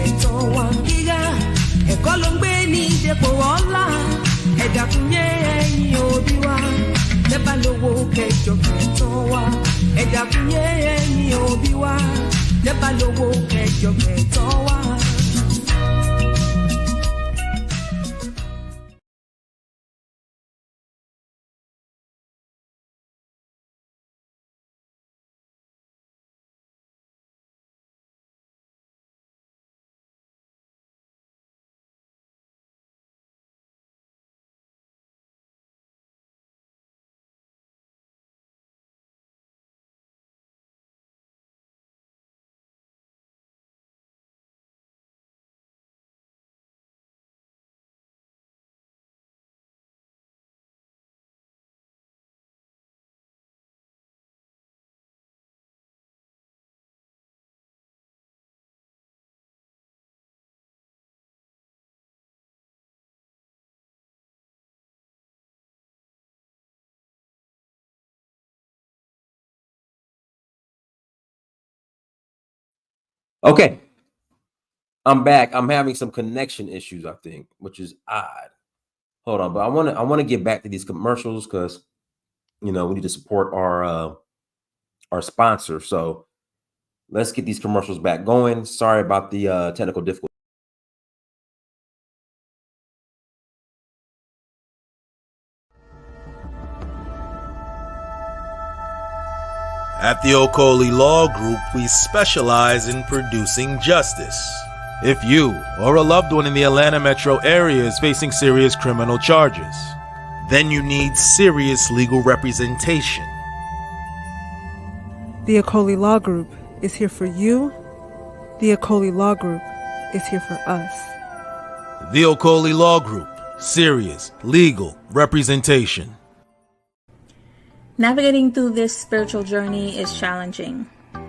ẹ̀tọ́ wa. Gíga ẹ̀kọ́ ló ń gbé ní ìdẹ́pọ̀ ọ̀la. Ẹ̀dá fún yé ẹ̀yin òbí wa. Lẹ́bà lówó kẹjọ ẹ̀tọ́ wa. Ẹ̀dá fún yé ẹ̀yin òbí wa. Lẹ́bà lówó kẹjọ ẹ̀tọ́ wa. Okay, I'm back. I'm having some connection issues, I think, which is odd. Hold on, but I want to get back to these commercials because we need to support our sponsor. So let's get these commercials back going. Sorry about the technical difficulty. At the Okoli Law Group, we specialize in producing justice. If you or a loved one in the Atlanta metro area is facing serious criminal charges, then you need serious legal representation. The Okoli Law Group is here for you. The Okoli Law Group is here for us. The Okoli Law Group, serious legal representation. Navigating through this spiritual journey is challenging.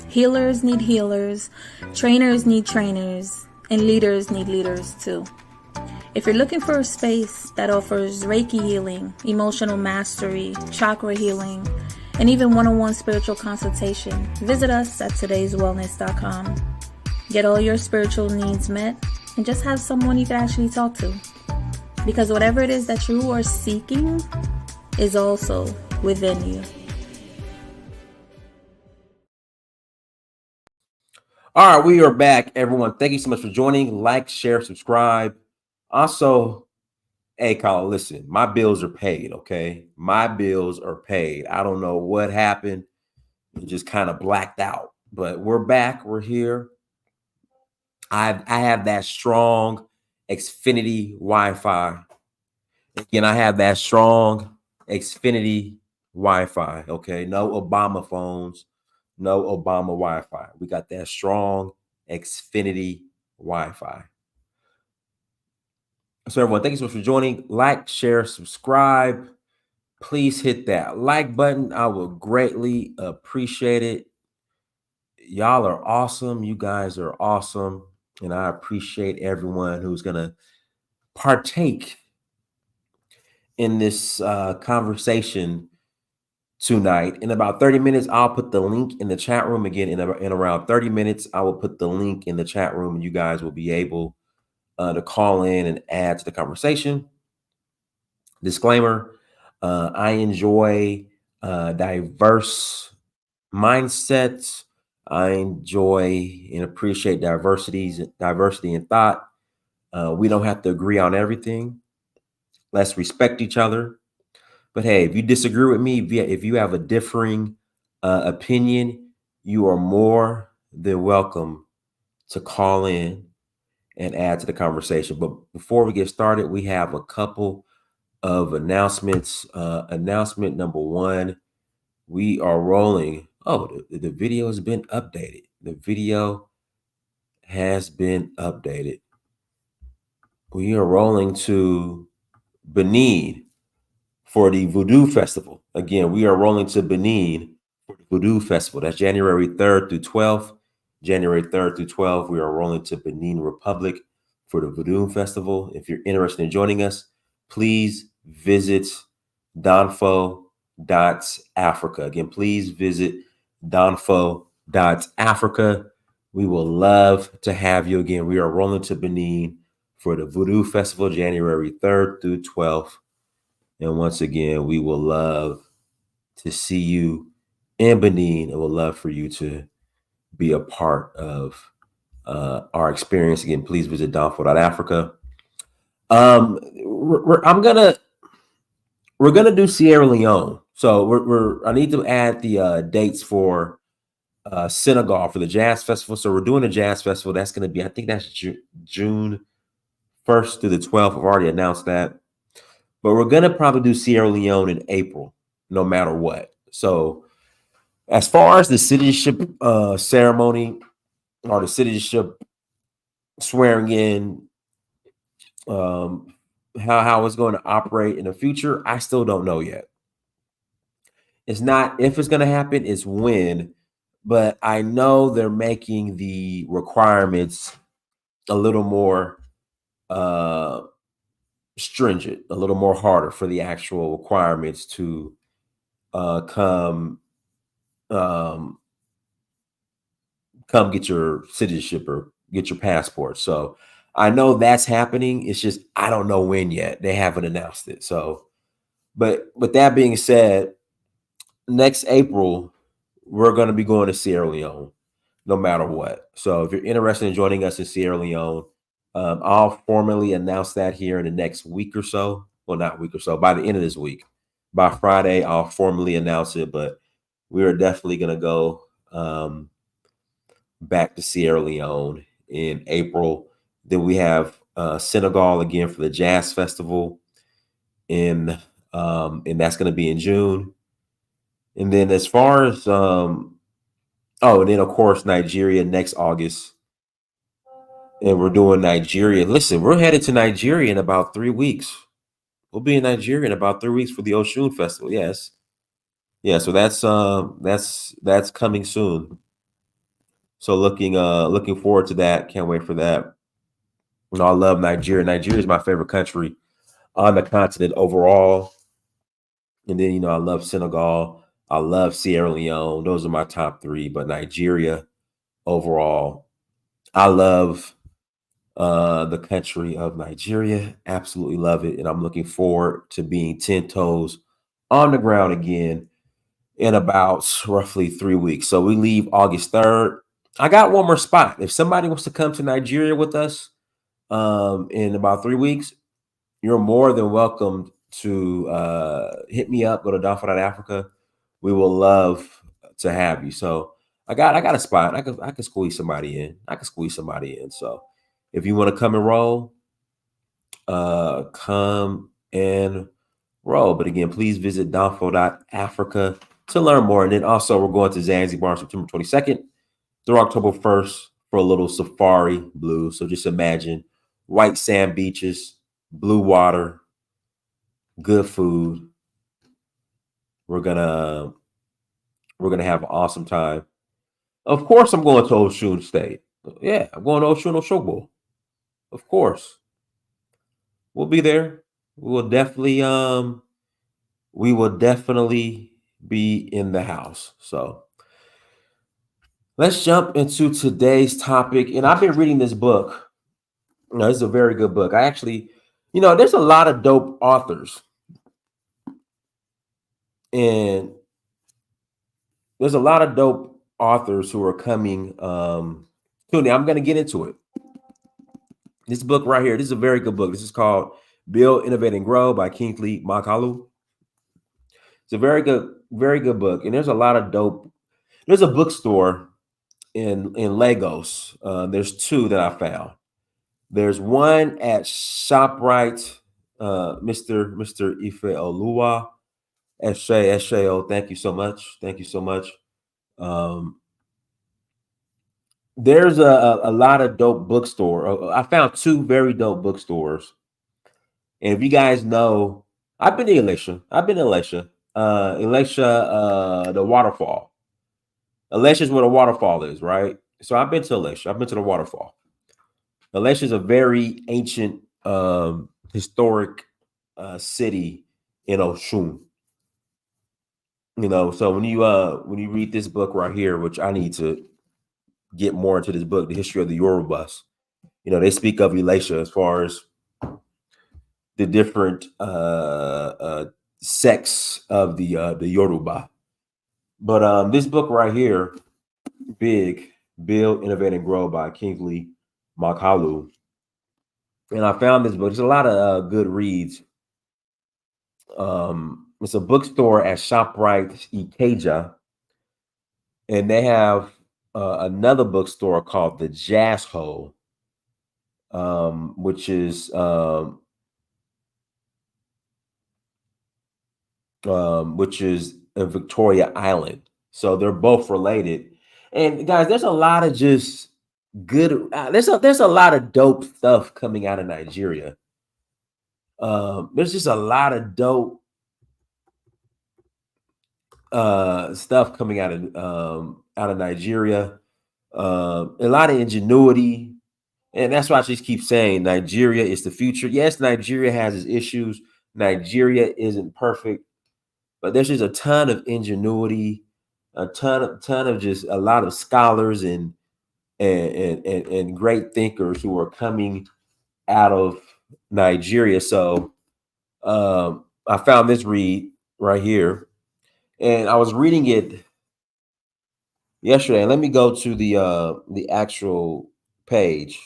Healers need healers, trainers need trainers, and leaders need leaders too. If you're looking for a space that offers Reiki healing, emotional mastery, chakra healing, and even one-on-one spiritual consultation, visit us at todayswellness.com. Get all your spiritual needs met and just have someone you can actually talk to. Because whatever it is that you are seeking is also within you. All right, we are back, everyone. Thank you so much for joining. Like, share, subscribe. Also, hey, Colin, listen, my bills are paid, okay? My bills are paid. I don't know what happened. It just kind of blacked out. But we're back. We're here. I have that strong Xfinity Wi-Fi. Again, I have that strong Xfinity Wi-Fi, okay? No Obama phones, no Obama Wi-Fi. We got that strong Xfinity Wi-Fi. So everyone, thank you so much for joining. Like, share, subscribe. Please hit that like button. I will greatly appreciate it. Y'all are awesome. You guys are awesome. And I appreciate everyone who's going to partake in this conversation tonight. In about 30 minutes, I'll put the link in the chat room again. In around 30 minutes, I will put the link in the chat room and you guys will be able to call in and add to the conversation. Disclaimer, I enjoy diverse mindsets. I enjoy and appreciate diversity in thought. We don't have to agree on everything. Let's respect each other. But hey, if you disagree with me, if you have a differing opinion, you are more than welcome to call in and add to the conversation. But before we get started, we have a couple of announcements. Announcement number one, we are rolling. Oh, the video has been updated. The video has been updated. We are rolling to Benin for the Voodoo Festival. Again, we are rolling to Benin for the Voodoo Festival. That's January 3rd through 12th. January 3rd through 12th, we are rolling to Benin Republic for the Voodoo Festival. If you're interested in joining us, please visit donfo.africa. Again, please visit donfo.africa. We will love to have you again. We are rolling to Benin for the Voodoo Festival, January 3rd through 12th. And once again, we will love to see you in Benin and would love for you to be a part of our experience. Again, please visit donfo.africa. We're gonna do Sierra Leone. So I need to add the dates for Senegal for the Jazz Festival. So we're doing a Jazz Festival. That's going to be, I think that's June 1st through the 12th. I've already announced that. But we're going to probably do Sierra Leone in April, no matter what. So as far as the citizenship ceremony or the citizenship swearing in, how it's going to operate in the future, I still don't know yet. It's not if it's going to happen, it's when. But I know they're making the requirements a little more stringent, a little more harder for the actual requirements to come get your citizenship or get your passport. So I know that's happening. It's just I don't know when yet. They haven't announced it. So, but with that being said, next April we're going to be going to Sierra Leone, no matter what. So if you're interested in joining us in Sierra Leone, I'll formally announce that here in the next week or so. Well, not week or so, by the end of this week. By Friday, I'll formally announce it, but we are definitely going to go back to Sierra Leone in April. Then we have Senegal again for the Jazz Festival, and that's going to be in June. And then as far as and then of course Nigeria next August. And we're doing Nigeria. Listen, we're headed to Nigeria in about 3 weeks. We'll be in Nigeria in about 3 weeks for the Oshun Festival. Yes. Yeah, so that's coming soon. So looking forward to that. Can't wait for that. You know, I love Nigeria. Nigeria is my favorite country on the continent overall. And then, I love Senegal. I love Sierra Leone. Those are my top 3. But Nigeria overall, I love the country of Nigeria. Absolutely love it. And I'm looking forward to being 10 toes on the ground again in about roughly 3 weeks. So we leave August 3rd. I got one more spot. If somebody wants to come to Nigeria with us in about 3 weeks, you're more than welcome to hit me up. Go to donfo.africa. We will love to have you. So I got a spot. I can squeeze somebody in. So if you want to come and roll, come and roll. But again, please visit donfo.africa to learn more. And then also we're going to Zanzibar on September 22nd through October 1st for a little safari blue. So just imagine white sand beaches, blue water, good food. We're gonna have an awesome time. Of course, I'm going to Oshun State. Yeah, I'm going to Oshun Oshogbo. Of course. We'll be there. We will definitely be in the house. So let's jump into today's topic. And I've been reading this book. This is a very good book. I actually, there's a lot of dope authors. And there's a lot of dope authors who are coming. I'm going to get into it. This book right here, this is a very good book. This is called Build, Innovate, and Grow by Kingsley Makalu. It's a very good book. And there's a lot of dope. There's a bookstore in Lagos. There's 2 that I found. There's one at ShopRite, Mr. Ife Oluwa. SJO, thank you so much. Thank you so much. There's a lot of dope bookstore. I found 2 very dope bookstores. And if you guys know, I've been to Elisha. The waterfall. Elisha is where the waterfall is, right? So I've been to Elisha. I've been to the waterfall. Elisha is a very ancient, historic city in Oshun. So when you read this book right here, which I need to get more into this book, the history of the Yorubas. You know, they speak of Elisha as far as the different sects of the Yoruba. But this book right here, Big, Build, Innovate, and Grow by Kingsley Moghalu. And I found this book. There's a lot of good reads. It's a bookstore at ShopRite Ikeja, and they have another bookstore called the Jazz Hole, which is in Victoria Island. So they're both related. And guys, there's a lot of just good. There's a lot of dope stuff coming out of Nigeria. There's just a lot of dope stuff coming out of Nigeria. A lot of ingenuity. And that's why I just keep saying Nigeria is the future. Yes, Nigeria has its issues. Nigeria isn't perfect, but there's just a ton of ingenuity, a ton of just a lot of scholars and great thinkers who are coming out of Nigeria. So I found this read right here, and I was reading it yesterday. Let me go to the actual page.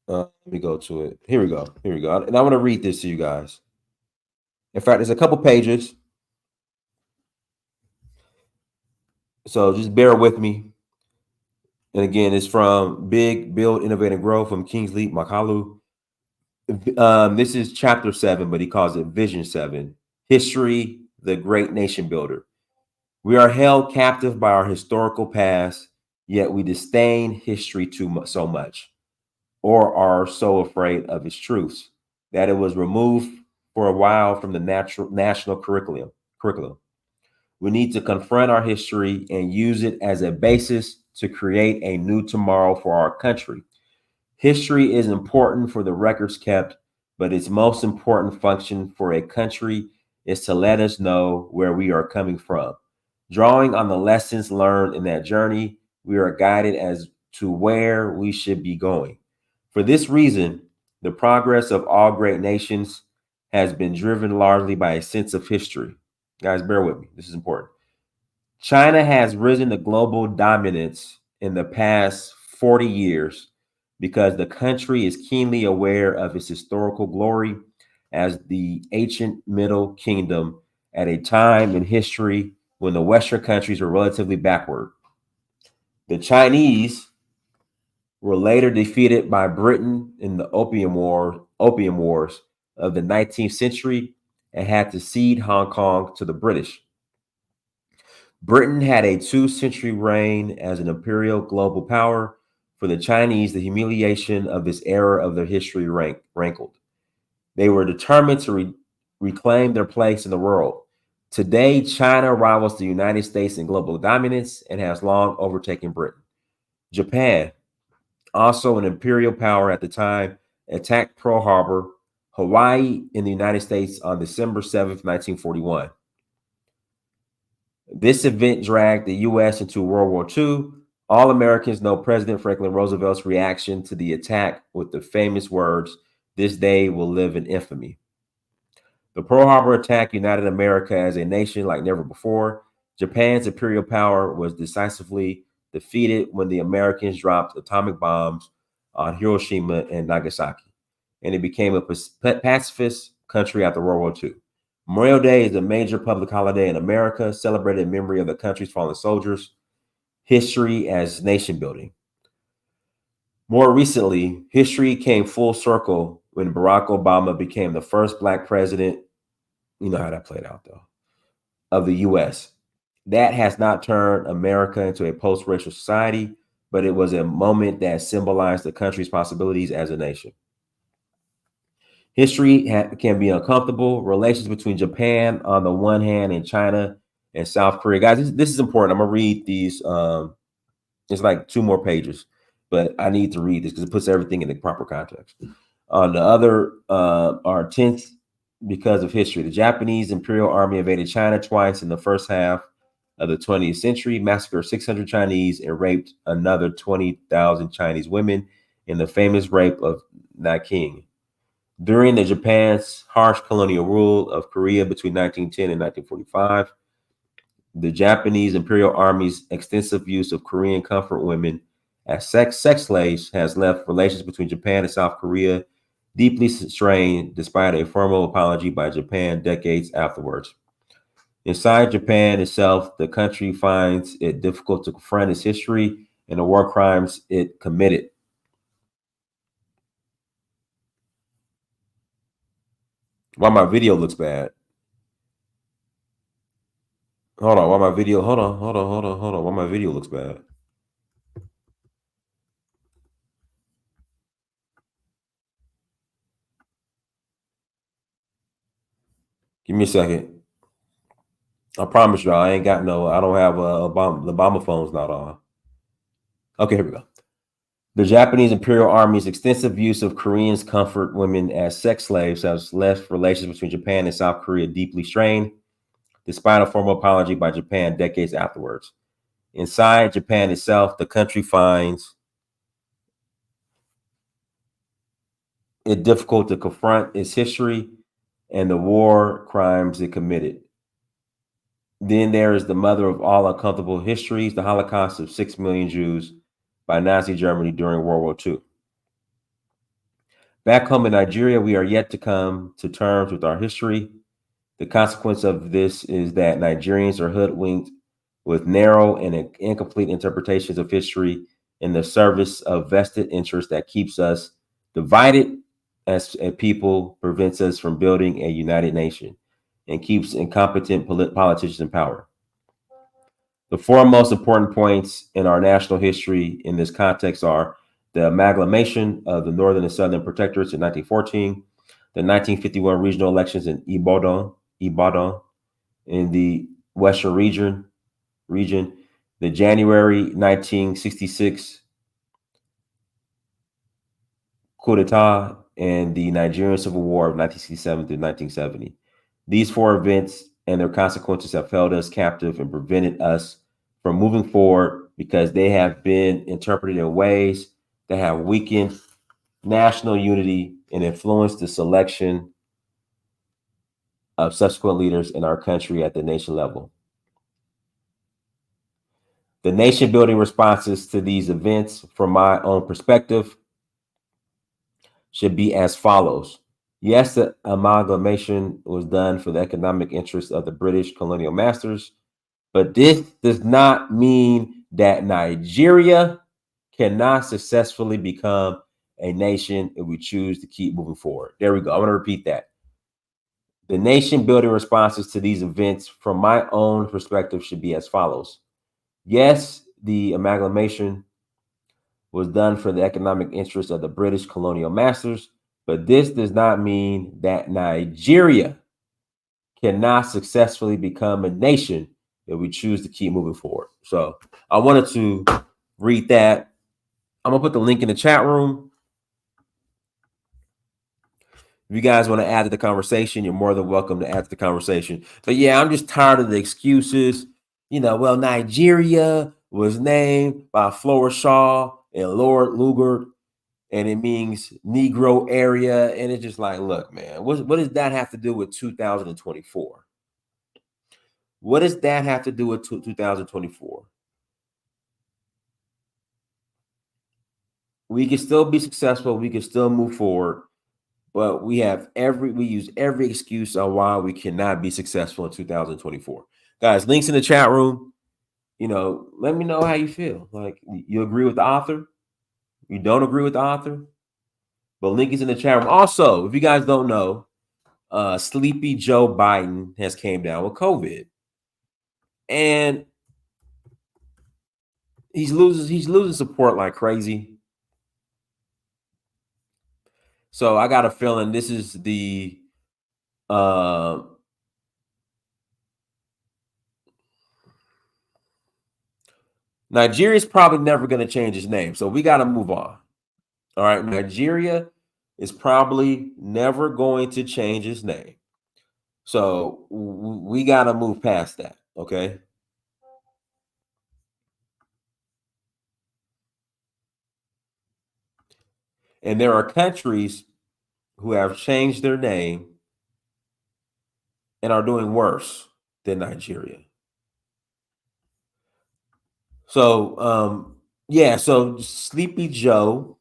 Let me go to it. Here we go. And I want to read this to you guys. In fact, there's a couple pages, so just bear with me. And again, it's from Big, Build, Innovate, and Grow from Kingsley Moghalu. This is chapter 7, but he calls it Vision 7. History, the Great Nation Builder. We are held captive by our historical past, yet we disdain history so much, or are so afraid of its truths, that it was removed for a while from the national curriculum. We need to confront our history and use it as a basis to create a new tomorrow for our country. History is important for the records kept, but its most important function for a country is to let us know where we are coming from. Drawing on the lessons learned in that journey, we are guided as to where we should be going. For this reason, the progress of all great nations has been driven largely by a sense of history. Guys, bear with me. This is important. China has risen to global dominance in the past 40 years because the country is keenly aware of its historical glory as the ancient Middle Kingdom at a time in history when the Western countries were relatively backward. The Chinese were later defeated by Britain in the Opium Wars of the 19th century and had to cede Hong Kong to the British. Britain had a 2-century reign as an imperial global power. For the Chinese, the humiliation of this era of their history rankled. They were determined to reclaim their place in the world. Today, China rivals the United States in global dominance and has long overtaken Britain. Japan, also an imperial power at the time, attacked Pearl Harbor, Hawaii, in the United States on December 7th, 1941. This event dragged the U.S. into World War II. All Americans know President Franklin Roosevelt's reaction to the attack with the famous words, "This day will live in infamy." The Pearl Harbor attack united America as a nation like never before. Japan's imperial power was decisively defeated when the Americans dropped atomic bombs on Hiroshima and Nagasaki, and it became a pacifist country after World War II. Memorial Day is a major public holiday in America, celebrated in memory of the country's fallen soldiers. History as nation building. More recently, history came full circle when Barack Obama became the first Black president. You know how that played out, though, of the U.S. That has not turned America into a post-racial society, but it was a moment that symbolized the country's possibilities as a nation. History can be uncomfortable. Relations between Japan on the one hand and China and South Korea. Guys, this is important. I'm going to read these. It's like 2 more pages, but I need to read this because it puts everything in the proper context. On the other, our 10th because of history. The Japanese Imperial Army invaded China twice in the first half of the 20th century, massacred 600 Chinese, and raped another 20,000 Chinese women in the famous rape of Nanking. During the Japan's harsh colonial rule of Korea between 1910 and 1945, the Japanese Imperial Army's extensive use of Korean comfort women as sex slaves has left relations between Japan and South Korea deeply strained, despite a formal apology by Japan decades afterwards. Inside Japan itself, the country finds it difficult to confront its history and the war crimes it committed. Why my video looks bad? Hold on, why my video? Hold on. Why my video looks bad? Give me a second. I promise you, I don't have the Obama phone's not on. Okay, here we go. The Japanese Imperial Army's extensive use of Koreans' comfort women as sex slaves has left relations between Japan and South Korea deeply strained, despite a formal apology by Japan decades afterwards. Inside Japan itself, the country finds it difficult to confront its history and the war crimes it committed. Then there is the mother of all uncomfortable histories, the Holocaust of 6 million Jews by Nazi Germany during World War II. Back home in Nigeria, we are yet to come to terms with our history. The consequence of this is that Nigerians are hoodwinked with narrow and incomplete interpretations of history in the service of vested interest that keeps us divided as a people, prevents us from building a united nation, and keeps incompetent politicians in power. The four most important points in our national history in this context are the amalgamation of the Northern and Southern protectorates in 1914, the 1951 regional elections in Ibadan in the Western region, the January 1966 coup d'etat, and the Nigerian Civil War of 1967 through 1970. These four events and their consequences have held us captive and prevented us from moving forward because they have been interpreted in ways that have weakened national unity and influenced the selection of subsequent leaders in our country at the nation level. The nation building responses to these events, from my own perspective, should be as follows. Yes, the amalgamation was done for the economic interests of the British colonial masters, but this does not mean that Nigeria cannot successfully become a nation if we choose to keep moving forward. There we go. I'm going to repeat that. The nation building responses to these events, from my own perspective, should be as follows. Yes, the amalgamation was done for the economic interests of the British colonial masters, but this does not mean that Nigeria cannot successfully become a nation if we choose to keep moving forward. So I wanted to read that. I'm going to put the link in the chat room. If you guys want to add to the conversation, you're more than welcome to add to the conversation. But yeah, I'm just tired of the excuses. Well, Nigeria was named by Flora and Lord Lugard, and it means Negro area. And it's just like, look, man, what does that have to do with 2024? What does that have to do with 2024? We can still be successful. We can still move forward. But we use every excuse on why we cannot be successful in 2024. Guys, links in the chat room. Let me know how you feel. Like, you agree with the author? You don't agree with the author? But link is in the chat room. Also, if you guys don't know, Sleepy Joe Biden has came down with COVID. And he's losing support like crazy. So I got a feeling this is the Nigeria's probably never going to change his name. So we got to move on. All right. Nigeria is probably never going to change his name. So we got to move past that. Okay. And there are countries who have changed their name and are doing worse than Nigeria. So yeah, so Sleepy Joe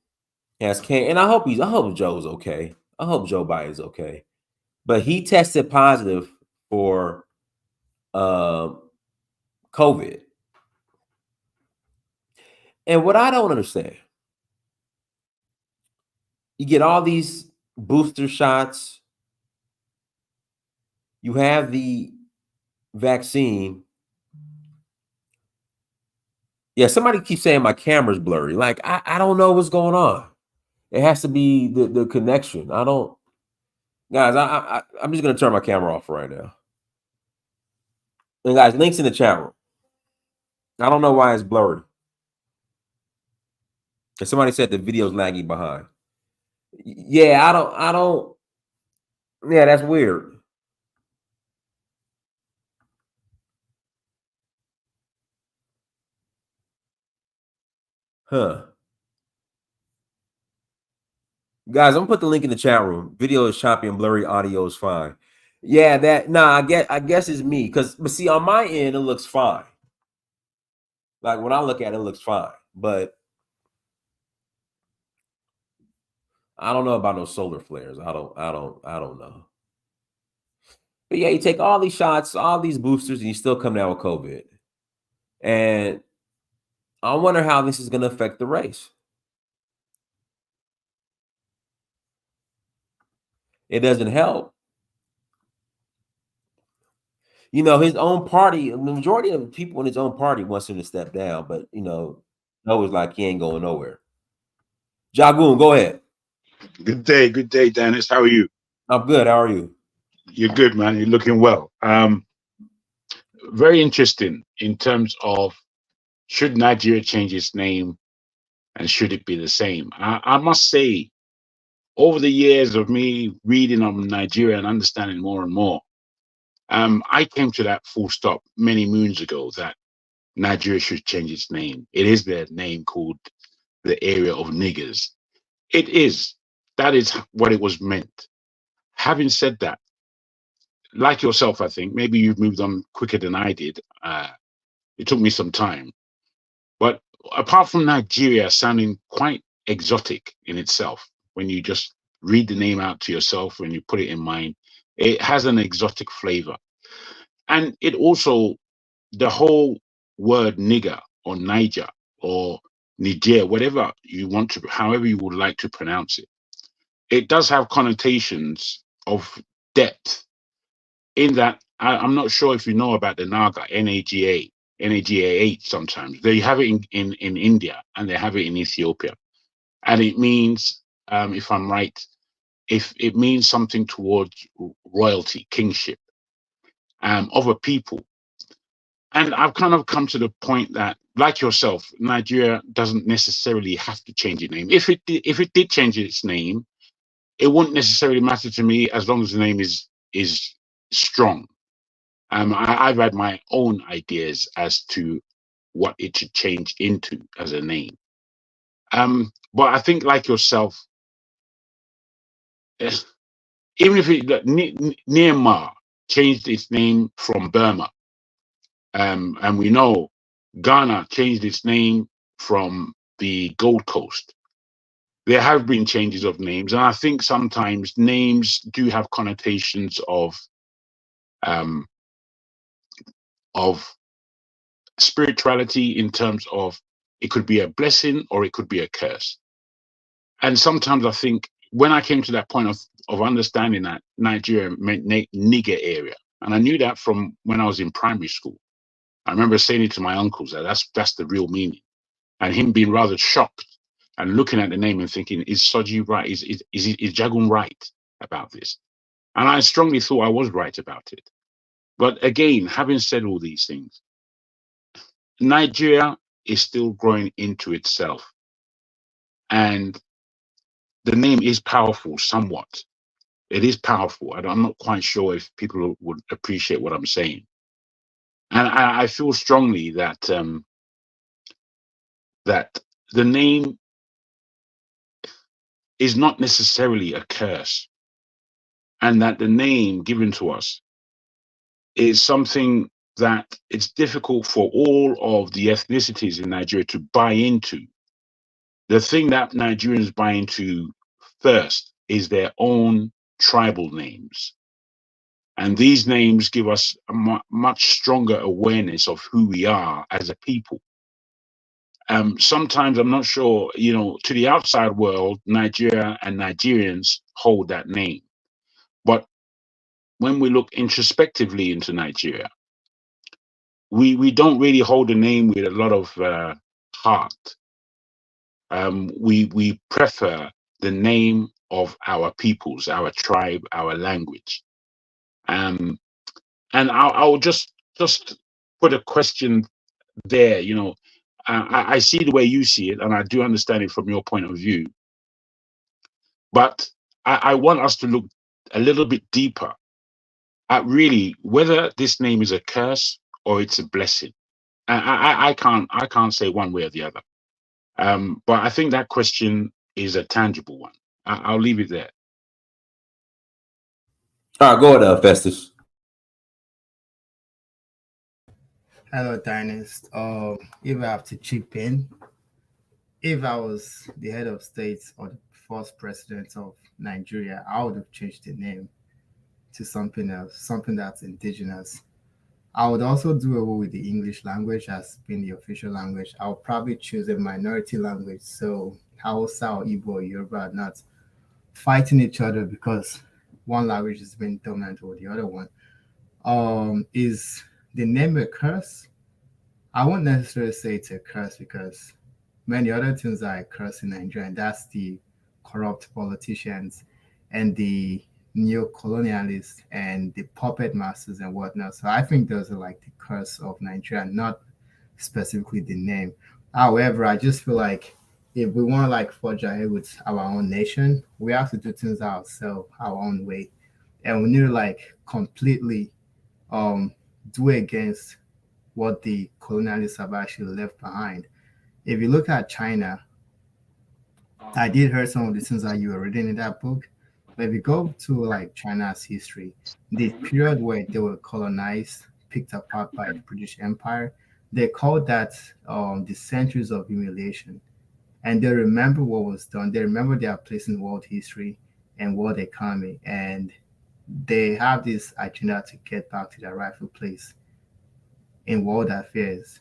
has came, and I hope Joe's okay. I hope Joe Biden's okay. But he tested positive for COVID. And what I don't understand, you get all these booster shots, you have the vaccine. Yeah, somebody keeps saying my camera's blurry. Like, I don't know what's going on. It has to be the connection. I don't, guys. I'm just gonna turn my camera off right now. And guys, links in the chat room. I don't know why it's blurry. And somebody said the video's lagging behind. Yeah, I don't. Yeah, that's weird. Huh. Guys, I'm gonna put the link in the chat room. Video is choppy and blurry, audio is fine. Yeah, that nah, I guess it's me. But see, on my end, it looks fine. Like when I look at it, it looks fine. But I don't know about no solar flares. I don't know. But yeah, you take all these shots, all these boosters, and you still come down with COVID. And I wonder how this is gonna affect the race. It doesn't help. You know, his own party, the majority of the people in his own party wants him to step down, but no was like he ain't going nowhere. Jagoon, go ahead. Good day, Dennis. How are you? I'm good. How are you? You're good, man. You're looking well. Very interesting in terms of should Nigeria change its name and should it be the same? I must say, over the years of me reading on Nigeria and understanding more and more, I came to that full stop many moons ago that Nigeria should change its name. It is their name called the area of niggers. It is. That is what it was meant. Having said that, like yourself, I think maybe you've moved on quicker than I did. It took me some time, but apart from Nigeria sounding quite exotic in itself, when you just read the name out to yourself, when you put it in mind, it has an exotic flavor. And it also, the whole word nigger or Niger or Niger, whatever you want to, however you would like to pronounce it, it does have connotations of depth in that I'm not sure if you know about the Naga, NAGA, NAGA8 sometimes. They have it in India and they have it in Ethiopia. And it means, if I'm right, if it means something towards royalty, kingship, of a people. And I've kind of come to the point that, like yourself, Nigeria doesn't necessarily have to change its name. If it did change its name, it wouldn't necessarily matter to me as long as the name is strong. I've had my own ideas as to what it should change into as a name. But I think, like yourself, even if Myanmar changed its name from Burma, and we know Ghana changed its name from the Gold Coast. There have been changes of names, and I think sometimes names do have connotations of spirituality in terms of it could be a blessing or it could be a curse. And sometimes I think when I came to that point of understanding that Nigeria meant nigger area, and I knew that from when I was in primary school. I remember saying it to my uncles that that's the real meaning, and him being rather shocked and looking at the name and thinking, is Soji right? Is Jagun right about this? And I strongly thought I was right about it. But again, having said all these things, Nigeria is still growing into itself. And the name is powerful somewhat. It is powerful. I'm not quite sure if people would appreciate what I'm saying. And I feel strongly that that the name is not necessarily a curse, and that the name given to us is something that it's difficult for all of the ethnicities in Nigeria to buy into. The thing that Nigerians buy into first is their own tribal names. And these names give us a much stronger awareness of who we are as a people. Sometimes I'm not sure, to the outside world, Nigeria and Nigerians hold that name. But when we look introspectively into Nigeria, we don't really hold the name with a lot of heart. We prefer the name of our peoples, our tribe, our language. And I'll just put a question there. I see the way you see it, and I do understand it from your point of view. But I want us to look a little bit deeper at really whether this name is a curse or it's a blessing. I can't say one way or the other. But I think that question is a tangible one. I'll leave it there. All right, go ahead, Festus. Hello, Dynast. If I have to chip in, if I was the head of state or the first president of Nigeria, I would have changed the name to something else, something that's indigenous. I would also do away with the English language as being the official language. I would probably choose a minority language, so Hausa or Igbo or Yoruba are not fighting each other because one language is being dominant over the other one. Is the name a curse? I won't necessarily say it's a curse because many other things are a curse in Nigeria, and that's the corrupt politicians and the neo-colonialists and the puppet masters and whatnot. So I think those are like the curse of Nigeria, not specifically the name. However, I just feel like if we want to like forge ahead with our own nation, we have to do things ourselves, our own way. And we need to like completely do against what the colonialists have actually left behind. If you look at China, I did hear some of the things that you were reading in that book. But if you go to like China's history, the period where they were colonized, picked apart by the British Empire, they called that the centuries of humiliation. And they remember what was done. They remember their place in world history and world economy. And they have this agenda to get back to their rightful place in world affairs.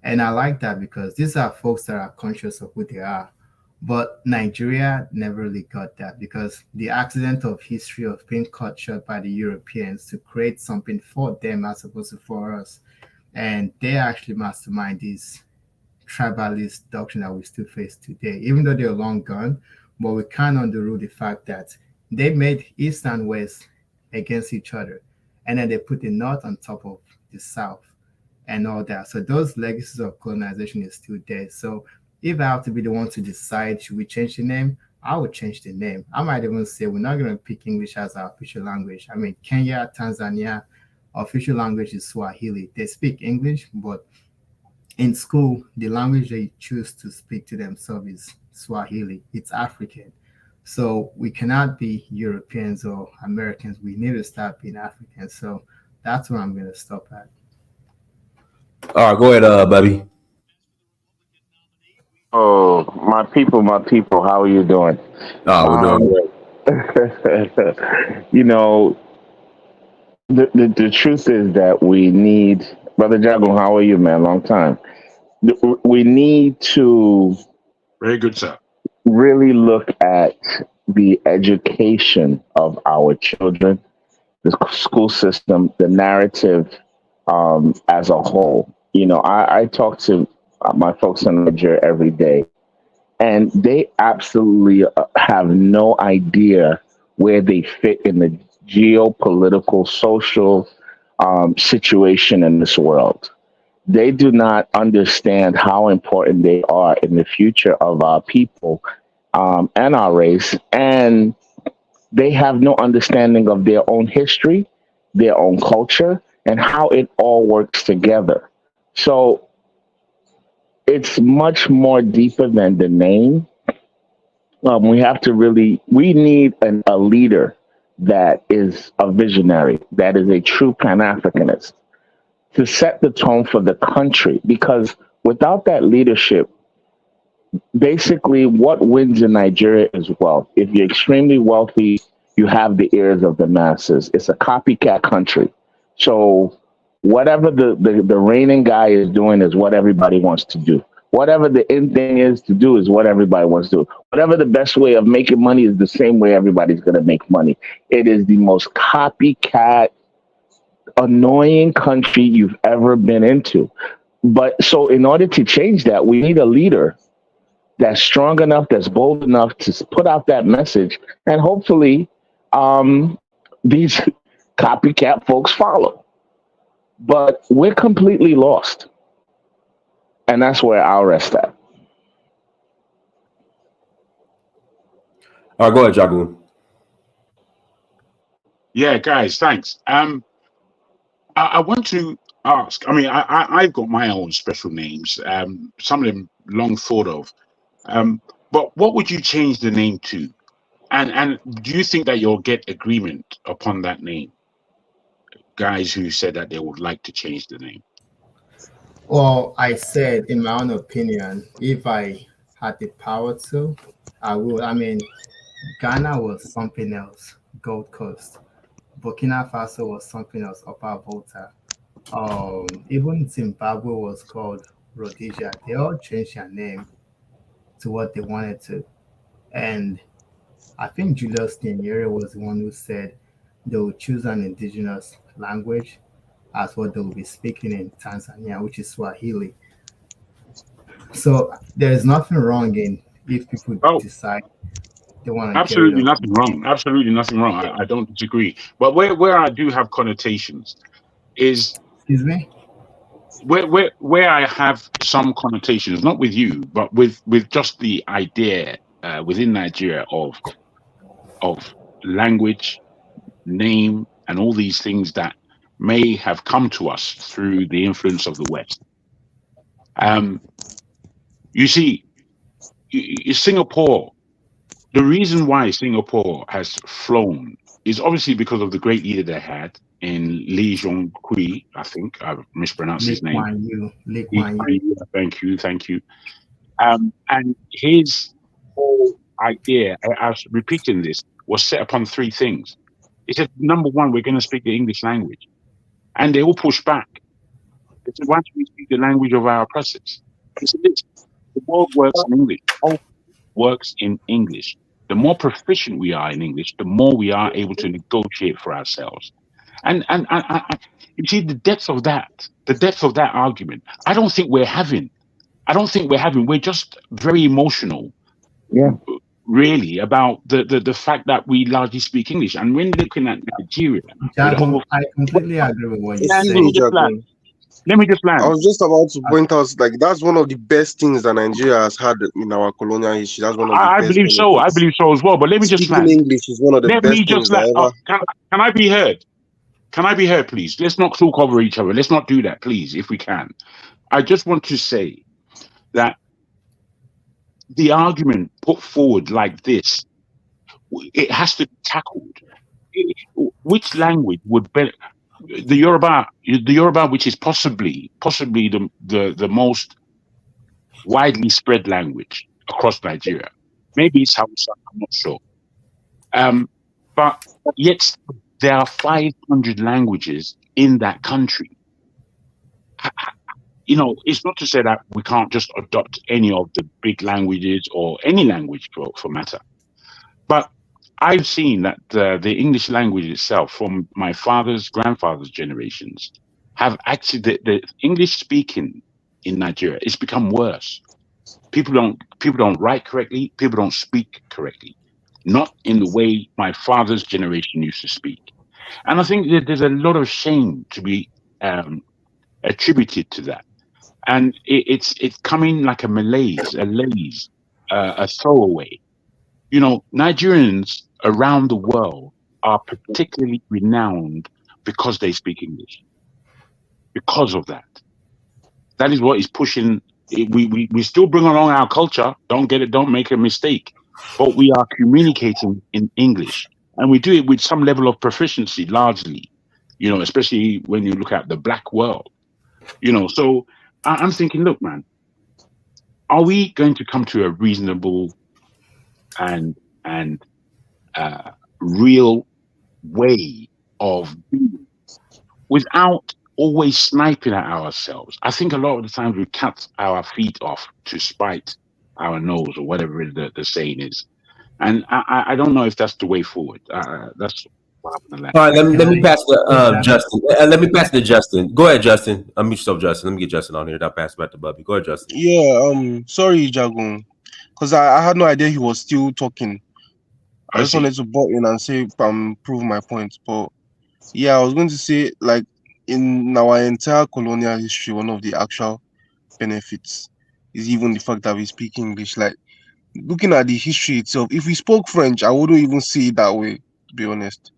And I like that because these are folks that are conscious of who they are. But Nigeria never really got that because the accident of history of being cut short by the Europeans to create something for them as opposed to for us. And they actually mastermind this tribalist doctrine that we still face today, even though they're long gone. But we can't undo the fact that they made East and West against each other. And then they put the North on top of the South and all that. So those legacies of colonization is still there. So if I have to be the one to decide, should we change the name? I would change the name. I might even say we're not going to pick English as our official language. I mean, Kenya, Tanzania, official language is Swahili. They speak English, but in school, the language they choose to speak to themselves is Swahili. It's African. So we cannot be Europeans or Americans. We need to start being Africans. So that's where I'm going to stop at. All right, go ahead, Bubby. Oh, my people, how are you doing? Oh, we're doing Um, great. you know, the truth is that we need, Brother Jago, how are you, man? Long time. We need to Very good, sir. really look at the education of our children, the school system, the narrative as a whole. I talk to my folks in Nigeria every day, and they absolutely have no idea where they fit in the geopolitical, social situation in this world. They do not understand how important they are in the future of our people and our race. And they have no understanding of their own history, their own culture, and how it all works together. So it's much more deeper than the name. We have to really, we need a leader that is a visionary, that is a true Pan Africanist to set the tone for the country. Because without that leadership, basically what wins in Nigeria is wealth. If you're extremely wealthy, you have the ears of the masses. It's a copycat country. So whatever the reigning guy is doing is what everybody wants to do. Whatever the in thing is to do is what everybody wants to do. Whatever the best way of making money is the same way everybody's going to make money. It is the most copycat, annoying country you've ever been into. But so in order to change that, we need a leader that's strong enough, that's bold enough to put out that message, and hopefully these copycat folks follow. But we're completely lost. And that's where I'll rest at. All right, go ahead, Jagu. Yeah, guys, thanks. I want to ask. I mean, I've got my own special names. Some of them long thought of. But what would you change the name to? And do you think that you'll get agreement upon that name? Guys who said that they would like to change the name. Well, I said, in my own opinion, if I had the power to, I would. I mean, Ghana was something else, Gold Coast. Burkina Faso was something else, Upper Volta. Even Zimbabwe was called Rhodesia. They all changed their name to what they wanted to. And I think Julius Nyerere was the one who said they would choose an indigenous language as what they will be speaking in Tanzania, which is Swahili. So there's nothing wrong in if people decide they want to absolutely nothing wrong. Absolutely nothing wrong. I don't disagree. But where I do have connotations is, excuse me, where I have some connotations, not with you, but with just the idea within Nigeria of language, name, and all these things that may have come to us through the influence of the West. You see, Singapore, the reason why Singapore has flown is obviously because of the great leader they had in Lee Jong Kui. I think I've mispronounced his name. Lee Kuan Yew. Thank you. And his whole idea, I was repeating this, was set upon three things. He said, number one, we're going to speak the English language. And they all pushed back. They said, why don't we speak the language of our oppressors? He said, the world works in English. All works in English. The more proficient we are in English, the more we are able to negotiate for ourselves. And you see the depth of that argument. I don't think we're having. We're just very emotional. Yeah. Really, about the fact that we largely speak English. And when looking at Nigeria, I completely agree with what you Let say. me just land. I was just about to point out, like, that's one of the best things that Nigeria has had in our colonial history. That's one of the I best believe so. I believe so as well. But let me just land. Speaking English is one of the best things that ever. Can I be heard? Can I be heard, please? Let's not talk over each other. Let's not do that, please, if we can. I just want to say that the argument put forward like this, it has to be tackled. Which language would better? The Yoruba, which is possibly the most widely spread language across Nigeria. Maybe it's Hausa, I'm not sure. But yet there are 500 languages in that country. You know, it's not to say that we can't just adopt any of the big languages or any language for matter. But I've seen that the English language itself, from my father's grandfather's generations, have actually the English speaking in Nigeria, it's become worse. People don't write correctly. People don't speak correctly, not in the way my father's generation used to speak. And I think that there's a lot of shame to be attributed to that. And it's coming like a malaise, a throwaway. You know, Nigerians around the world are particularly renowned because they speak English. Because of that. That is what is pushing. We still bring along our culture. Don't make a mistake. But we are communicating in English. And we do it with some level of proficiency, largely, especially when you look at the black world. So I'm thinking, look, man, are we going to come to a reasonable and real way of being without always sniping at ourselves? I think a lot of the times we cut our feet off to spite our nose, or whatever the saying is. And I don't know if that's the way forward. That's what happened to that. All right, let Can me I? pass to Yeah. Justin. Let me pass to Justin. Go ahead, Justin. Unmute yourself, Justin. Let me get Justin on here. Then I'll pass it back to Bubby. Go ahead, Justin. Yeah, sorry, Jagun, because I had no idea he was still talking. I just see. wanted to butt in and say prove my point. But yeah, I was going to say, like, in our entire colonial history, one of the actual benefits is even the fact that we speak English. Like, looking at the history itself, if we spoke French, I wouldn't even see it that way, to be honest.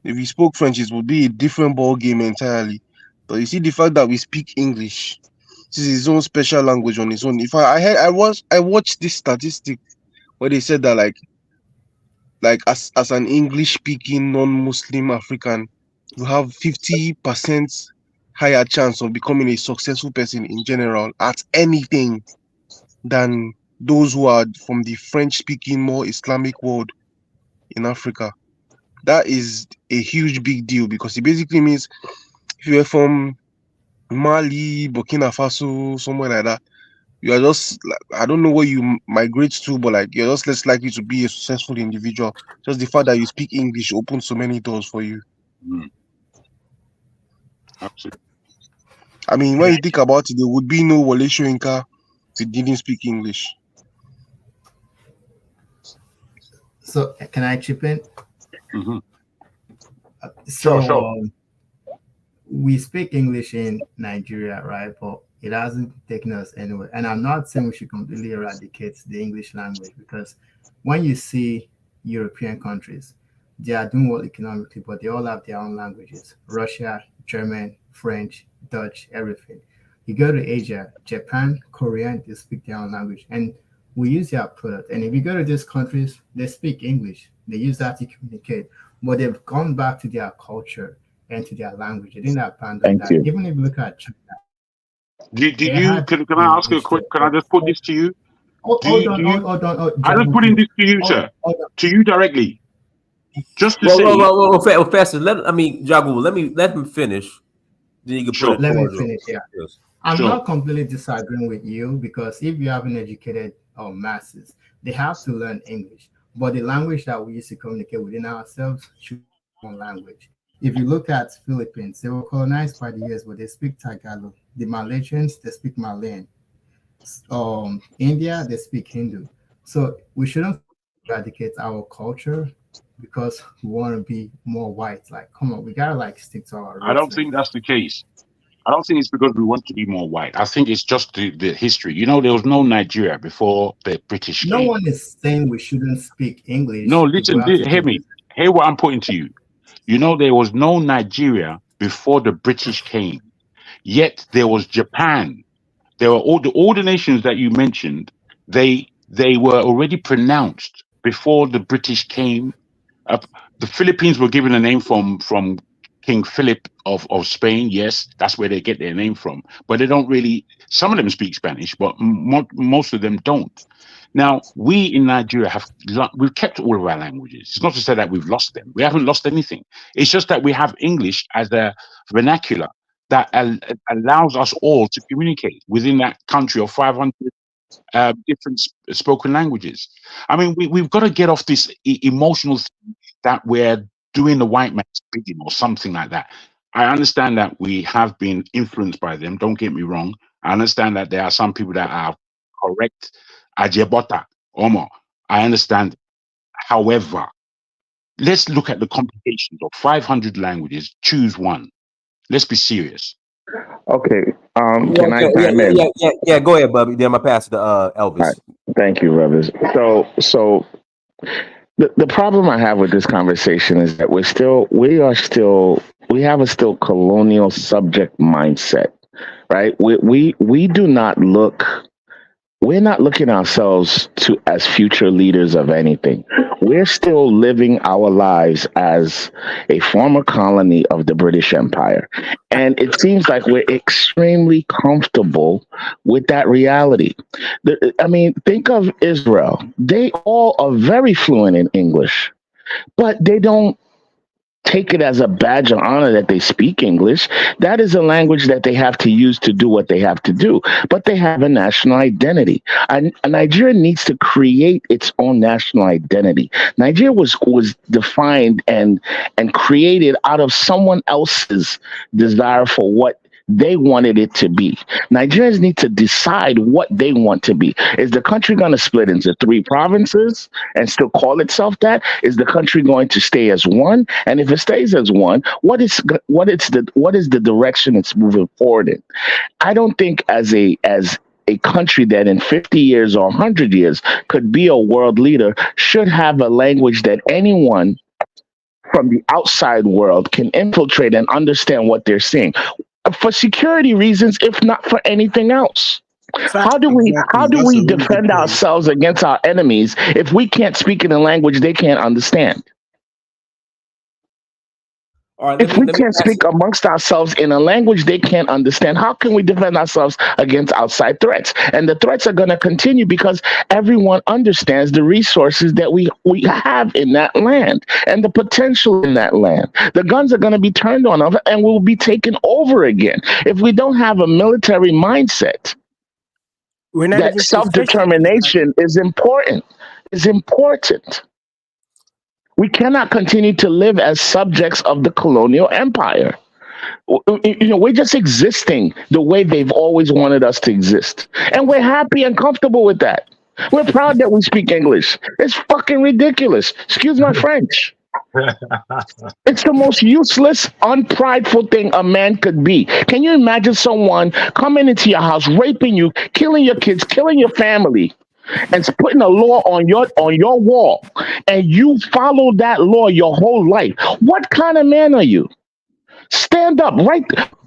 If we spoke French, it would be a different ball game entirely. But you see, the fact that we speak English, this is its own special language on its own. If I watched this statistic where they said that like as an English speaking non-Muslim African, you have 50% higher chance of becoming a successful person in general at anything than those who are from the French speaking, more Islamic world in Africa. That is a huge big deal, because it basically means if you're from Mali, Burkina Faso, somewhere like that, you are just, I don't know where you migrate to, but like you're just less likely to be a successful individual. Just the fact that you speak English opens so many doors for you. Absolutely. I mean, when you think about it, there would be no Wole Soyinka if he didn't speak English. So can I chip in? Mm-hmm. So Sure. We speak English in Nigeria, right? But it hasn't taken us anywhere. And I'm not saying we should completely eradicate the English language, because when you see European countries, they are doing well economically, but they all have their own languages: Russia, German, French, Dutch, everything. You go to Asia, Japan, Korean, they speak their own language, and we use their product. And if you go to these countries, they speak English. They use that to communicate, but they've gone back to their culture and to their language. They didn't abandon Thank that. you. Even if you look at China, Did they you? had Can I ask you a English quick? there. Can I just put this to you? Hold on, hold on. I just putting this to you, sir. To you directly. Just to say. Well, faster. Jagu, let him finish. Then you can Sure. put it Let me towards him. finish. Yeah. Yes. I'm Sure. not completely disagreeing with you, because if you have an educated masses, they have to learn English. But the language that we use to communicate within ourselves should be one language. If you look at Philippines, they were colonized by the years, but they speak Tagalog. The Malaysians, they speak Malayan. India, they speak Hindu. So we shouldn't eradicate our culture because we want to be more white. Like, come on, we gotta like stick to our roots. I don't think that's the case. I don't think it's because we want to be more white. I think it's just the history. There was no Nigeria before the British No came. one is saying we shouldn't speak English. No, listen, hear me. Hear what I'm putting to you. There was no Nigeria before the British came. Yet there was Japan. There were all the nations that you mentioned. They were already pronounced before the British came. The Philippines were given a name from King Philip of Spain. Yes, that's where they get their name from. But they don't really. Some of them speak Spanish, but most of them don't. Now, we in Nigeria we've kept all of our languages. It's not to say that we've lost them. We haven't lost anything. It's just that we have English as a vernacular that allows us all to communicate within that country of 500 different spoken languages. I mean, we've got to get off this emotional thing that we're doing the white man's bidding or something like that. I understand that we have been influenced by them. Don't get me wrong. I understand that there are some people that are correct. Ajebota, Omo. I understand. However, let's look at the complications of 500 languages. Choose one. Let's be serious. Okay. Can I chime in? Yeah. Go ahead, Bubby. Then I pass it to Elvis. Right. Thank you, brothers. So the problem I have with this conversation is that we have a still colonial subject mindset, right? We do not look we're not looking ourselves to as future leaders of anything. We're still living our lives as a former colony of the British Empire. And it seems like we're extremely comfortable with that reality. I mean, think of Israel. They all are very fluent in English, but they don't take it as a badge of honor that they speak English. That is a language that they have to use to do what they have to do. But they have a national identity. And Nigeria needs to create its own national identity. Nigeria was defined and created out of someone else's desire for what they wanted it to be. Nigerians need to decide what they want to be. Is the country going to split into three provinces and still call itself that? Is the country going to stay as one? And if it stays as one, what is the direction it's moving forward in? I don't think as a country that in 50 years or 100 years could be a world leader should have a language that anyone from the outside world can infiltrate and understand what they're seeing for security reasons, if not for anything else. How do we Exactly. That's a really good defend point. ourselves against our enemies if we can't speak in a language they can't understand? All right, If we let me can't ask. speak amongst ourselves in a language they can't understand, how can we defend ourselves against outside threats? And the threats are going to continue because everyone understands the resources that we have in that land and the potential in that land. The guns are going to be turned on us and we'll be taken over again. If we don't have a military mindset, We're not that even proficient in that. self-determination is important. We cannot continue to live as subjects of the colonial empire. We're just existing the way they've always wanted us to exist. And we're happy and comfortable with that. We're proud that we speak English. It's fucking ridiculous. Excuse my French. It's the most useless, unprideful thing a man could be. Can you imagine someone coming into your house, raping you, killing your kids, killing your family, and putting a law on your wall, and you follow that law your whole life? What kind of man are you? Stand up,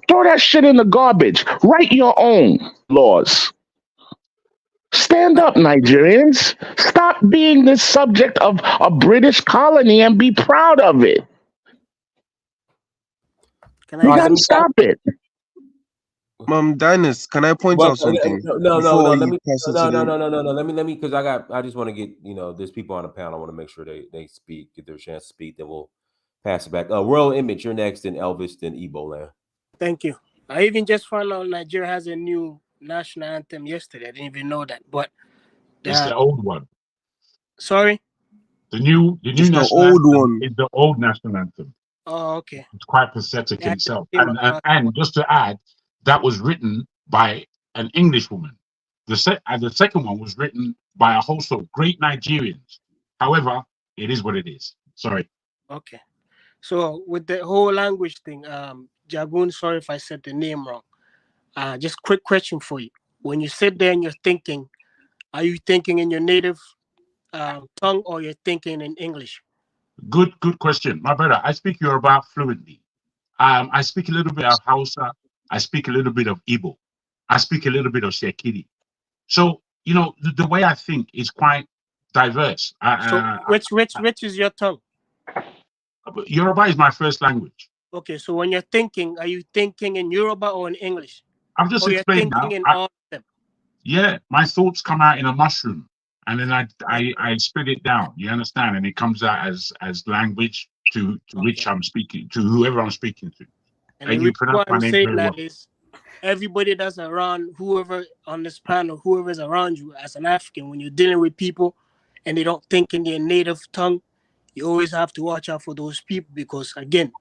throw that shit in the garbage. Write your own laws. Stand up, Nigerians. Stop being the subject of a British colony and be proud of it. Can You I? gotta stop it. Dennis, can I point out something before you pass it to the... No. Let me, because I just want to get, there's people on the panel. I want to make sure they speak, get their chance to speak. Then we'll pass it back. Royal Image, you're next, then Elvis, then Ebola. Thank you. I even just found out Nigeria has a new national anthem yesterday. I didn't even know that. But It's the old one. sorry. The new It's the national old anthem one. is the old national anthem. Oh, okay. It's quite pathetic Yeah, in itself. I came across And just to add, that was written by an English woman. The second one was written by a host of great Nigerians. However, it is what it is. Sorry. Okay. So with the whole language thing, Jagun, sorry if I said the name wrong. Just quick question for you. When you sit there and you're thinking, are you thinking in your native tongue or you're thinking in English? Good question. My brother, I speak Yoruba fluently. I speak a little bit of Hausa. I speak a little bit of Igbo. I speak a little bit of Shekiri. So, the way I think is quite diverse. So which is your tongue? Yoruba is my first language. Okay, so when you're thinking, are you thinking in Yoruba or in English? I've just or you're explained thinking now. in all of them? Yeah, my thoughts come out in a mushroom, and then I spit it down. You understand? And it comes out as language to which I'm speaking, to whoever I'm speaking to. And you pronounce my I'm name saying very that well. is everybody that's around, whoever on this panel, whoever's around you as an African, when you're dealing with people and they don't think in their native tongue, you always have to watch out for those people because, again,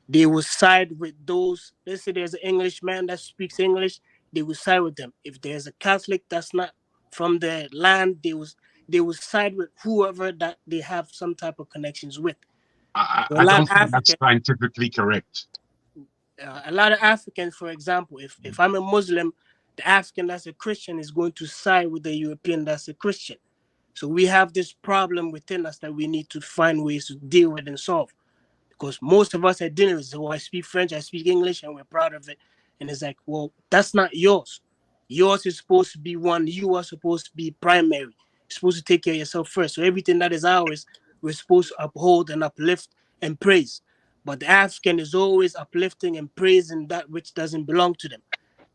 they will side with those. Let's say there's an Englishman that speaks English, they will side with them. If there's a Catholic that's not from the land, they will side with whoever that they have some type of connections with. I don't think that's scientifically correct. A lot of Africans, for example, if I'm a Muslim, the African that's a Christian is going to side with the European that's a Christian. So we have this problem within us that we need to find ways to deal with and solve. Because most of us at dinner is, oh, I speak French, I speak English, and we're proud of it. And it's like, well, that's not yours. Yours is supposed to be one. You are supposed to be primary. You're supposed to take care of yourself first. So everything that is ours, we're supposed to uphold and uplift and praise. But the African is always uplifting and praising that which doesn't belong to them.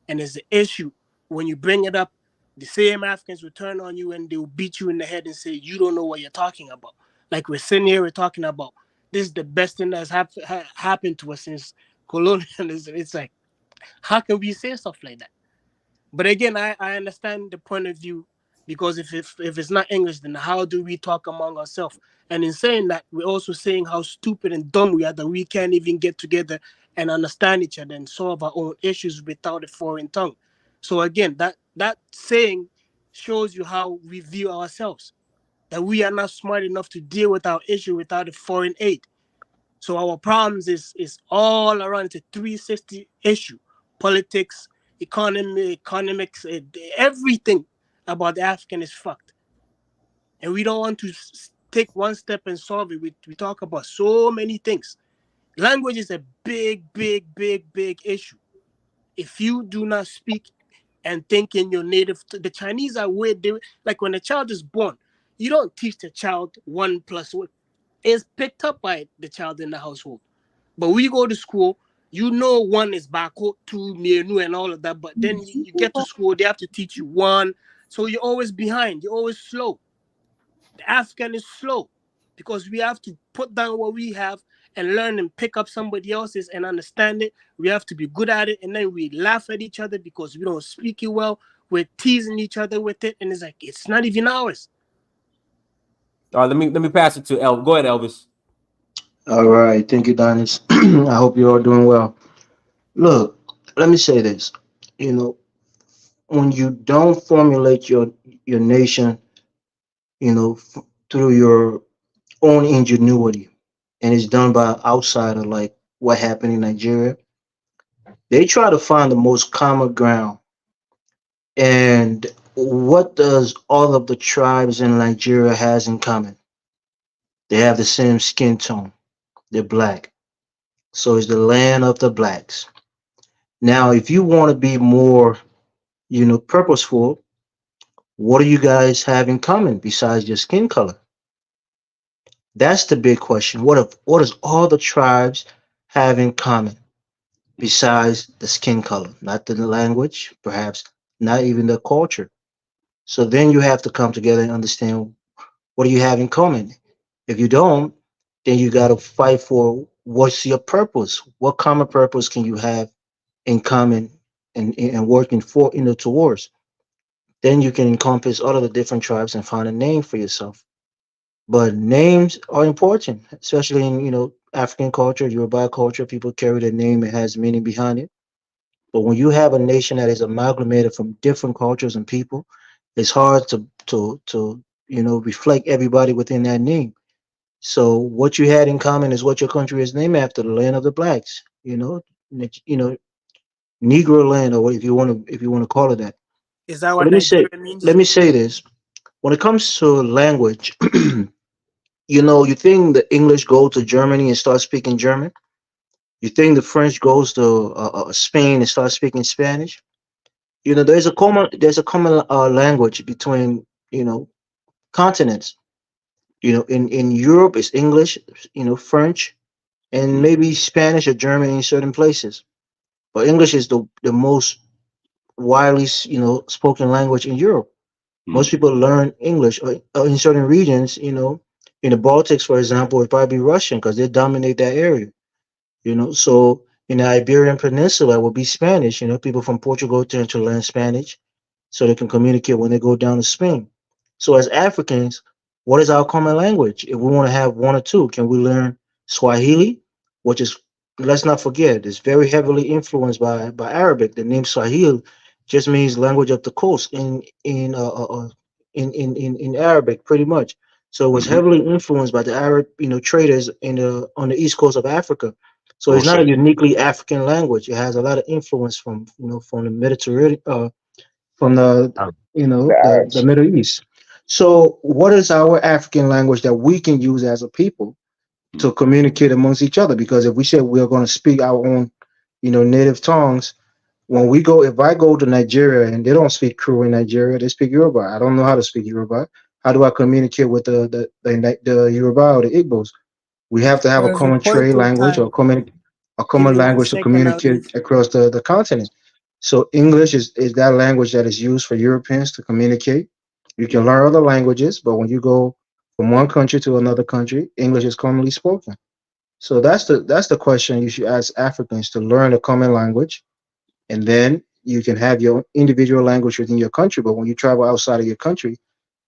And it's the issue when you bring it up, the same Africans will turn on you and they will beat you in the head and say, you don't know what you're talking about. Like we're sitting here, we're talking about this is the best thing that's happened to us since colonialism. It's like, how can we say stuff like that? But again, I understand the point of view because if it's not English, then how do we talk among ourselves? And in saying that, we're also saying how stupid and dumb we are that we can't even get together and understand each other and solve our own issues without a foreign tongue. So again, that saying shows you how we view ourselves, that we are not smart enough to deal with our issue without a foreign aid. So our problems is all around. It's a 360 issue: politics, economy, economics, everything about the African is fucked, and we don't want to take one step and solve it. We talk about so many things. Language is a big, big, big, big issue. If you do not speak and think in your native, the Chinese are weird. Like when a child is born, you don't teach the child 1+1. It's picked up by the child in the household. But when you go to school, you know one is bako, two, mienu, and all of that. But then you get to school, they have to teach you one. So you're always behind. You're always slow. The African is slow because we have to put down what we have and learn and pick up somebody else's and understand it. We have to be good at it. And then we laugh at each other because we don't speak it well. We're teasing each other with it. And it's like, it's not even ours. All right, let me pass it to El. Go ahead, Elvis. All right, thank you, Donis. I hope you're all doing well. Look, let me say this. You know, when you don't formulate your nation, through your own ingenuity, and it's done by an outsider, like what happened in Nigeria, they try to find the most common ground. And what does all of the tribes in Nigeria has in common? They have the same skin tone. They're black. So it's the land of the blacks. Now, if you want to be more, purposeful, what do you guys have in common besides your skin color? That's the big question. What does all the tribes have in common besides the skin color? Not the language, perhaps not even the culture. So then you have to come together and understand what do you have in common. If you don't, then you got to fight for what's your purpose. What common purpose can you have in common and working for towards? Then you can encompass all of the different tribes and find a name for yourself. But names are important, especially in African culture, Yoruba culture. People carry the name; it has meaning behind it. But when you have a nation that is amalgamated from different cultures and people, it's hard to reflect everybody within that name. So what you had in common is what your country is named after, the land of the blacks. You know, Negro land, or if you want to call it that. Is that But what Nigeria let means? me say this: when it comes to language, you think the English go to Germany and start speaking German. You think the French goes to Spain and start speaking Spanish. There's a common language between continents. In Europe it's English, French, and maybe Spanish or German in certain places. But English is the most widely spoken language in Europe. Most people learn English, or in certain regions, in the Baltics, for example, it'd probably be Russian because they dominate that area. So in the Iberian Peninsula, it would be Spanish. People from Portugal tend to learn Spanish so they can communicate when they go down to Spain. So as Africans, what is our common language? If we want to have one or two, can we learn Swahili, which is, let's not forget, it's very heavily influenced by Arabic. The name Swahili just means language of the coast in Arabic, pretty much. So it was Hmm. heavily influenced by the Arab, traders on the east coast of Africa. So it's not a Okay. uniquely African language. It has a lot of influence from the Mediterranean, from the Um, The the Arabs. Middle East. So, what is our African language that we can use as a people to communicate amongst each other? Because if we say we're going to speak our own, native tongues, when we go, if I go to Nigeria and they don't speak Kru in Nigeria, they speak Yoruba. I don't know how to speak Yoruba. How do I communicate with the Yoruba or the Igbos? We have to have a There's a common point trade in language or time. a Give common me one language to second, I'll communicate just across the continent. So English is that language that is used for Europeans to communicate. You can learn other languages, but when you go from one country to another country, English is commonly spoken. So that's the question you should ask Africans to learn a common language, and then you can have your individual language within your country. But when you travel outside of your country,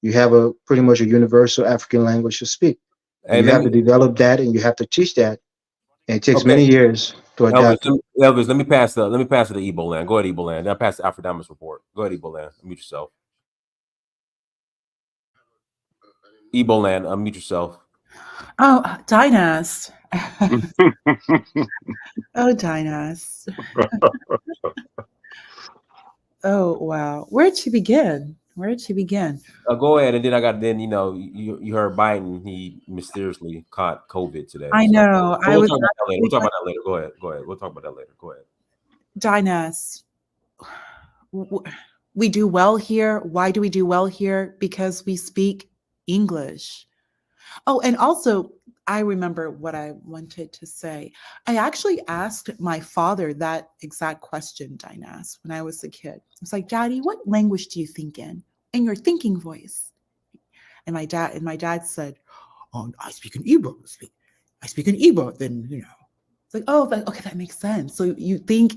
you have a pretty much a universal African language to speak, and Hey, you let have to me. develop that, and you have to teach that, and it takes Okay, many years to Elvis. adapt it. Elvis, let me pass it to Ebo Land. Go ahead, Ebo Land. Then I pass the Alfredamus report. Go ahead, Ebo Land. Mute yourself. Ebo Land, unmute yourself. Oh, Dynas. Oh, Dynas. Oh, wow. Where'd she begin? Where'd she begin? Go ahead, and then you heard Biden. He mysteriously caught COVID today. I So know. but I we'll was talk about that later. We'll actually talk going, about that later. Go ahead. Go ahead. We'll talk about that later. Go ahead. Dynas. w- We do well here. Why do we do well here? Because we speak English. Oh, and also, I remember what I wanted to say. I actually asked my father that exact question, Dynas, when I was a kid. I was like, Daddy, what language do you think in your thinking voice? And my dad said, "Oh, I speak in Igbo. I speak in Igbo." Then it's like, oh, okay, that makes sense. So you think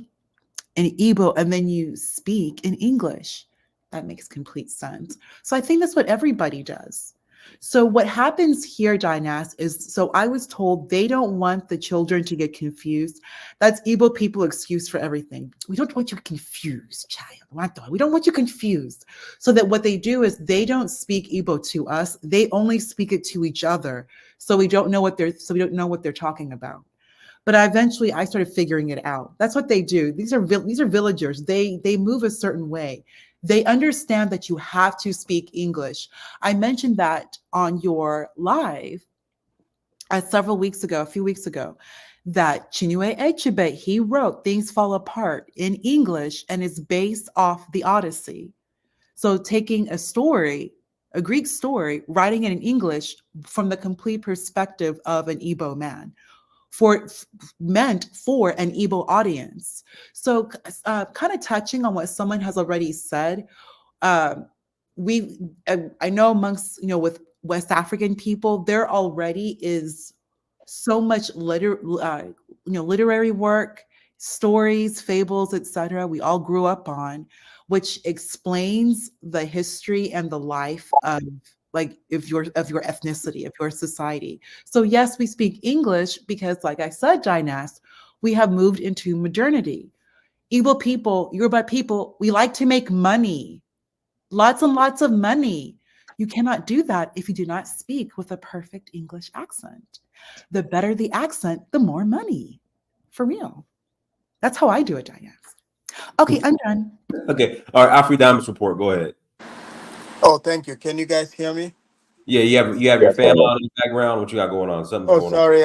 in Igbo and then you speak in English. That makes complete sense. So I think that's what everybody does. So what happens here, Dynas, is so I was told they don't want the children to get confused. That's Igbo people excuse for everything. We don't want you confused, child. We don't want you confused. So that what they do is they don't speak Igbo to us. They only speak it to each other. So we don't know what they're talking about. But I started figuring it out. That's what they do. These are villagers. They move a certain way. They understand that you have to speak English. I mentioned that on your live a few weeks ago, that Chinua Achebe, he wrote Things Fall Apart in English and is based off the Odyssey. So taking a Greek story, writing it in English from the complete perspective of an Igbo man for meant for an Igbo audience. So, kind of touching on what someone has already said, um, I know amongst with West African people, there already is so much literary work, stories, fables, etc. We all grew up on, which explains the history and the life of of your ethnicity, of your society. So yes, we speak English because, like I said, Dynas, we have moved into modernity. Igbo people, Yoruba people, we like to make money, lots and lots of money. You cannot do that if you do not speak with a perfect English accent. The better the accent, the more money. For real. That's how I do it, Diane. Okay, I'm done. Okay. All right. Alfredamus report. Go ahead. Oh, thank you. Can you guys hear me? Yeah, you have your Yes, fan sir. on in the background. What you got going on? Something's Oh, going on. sorry.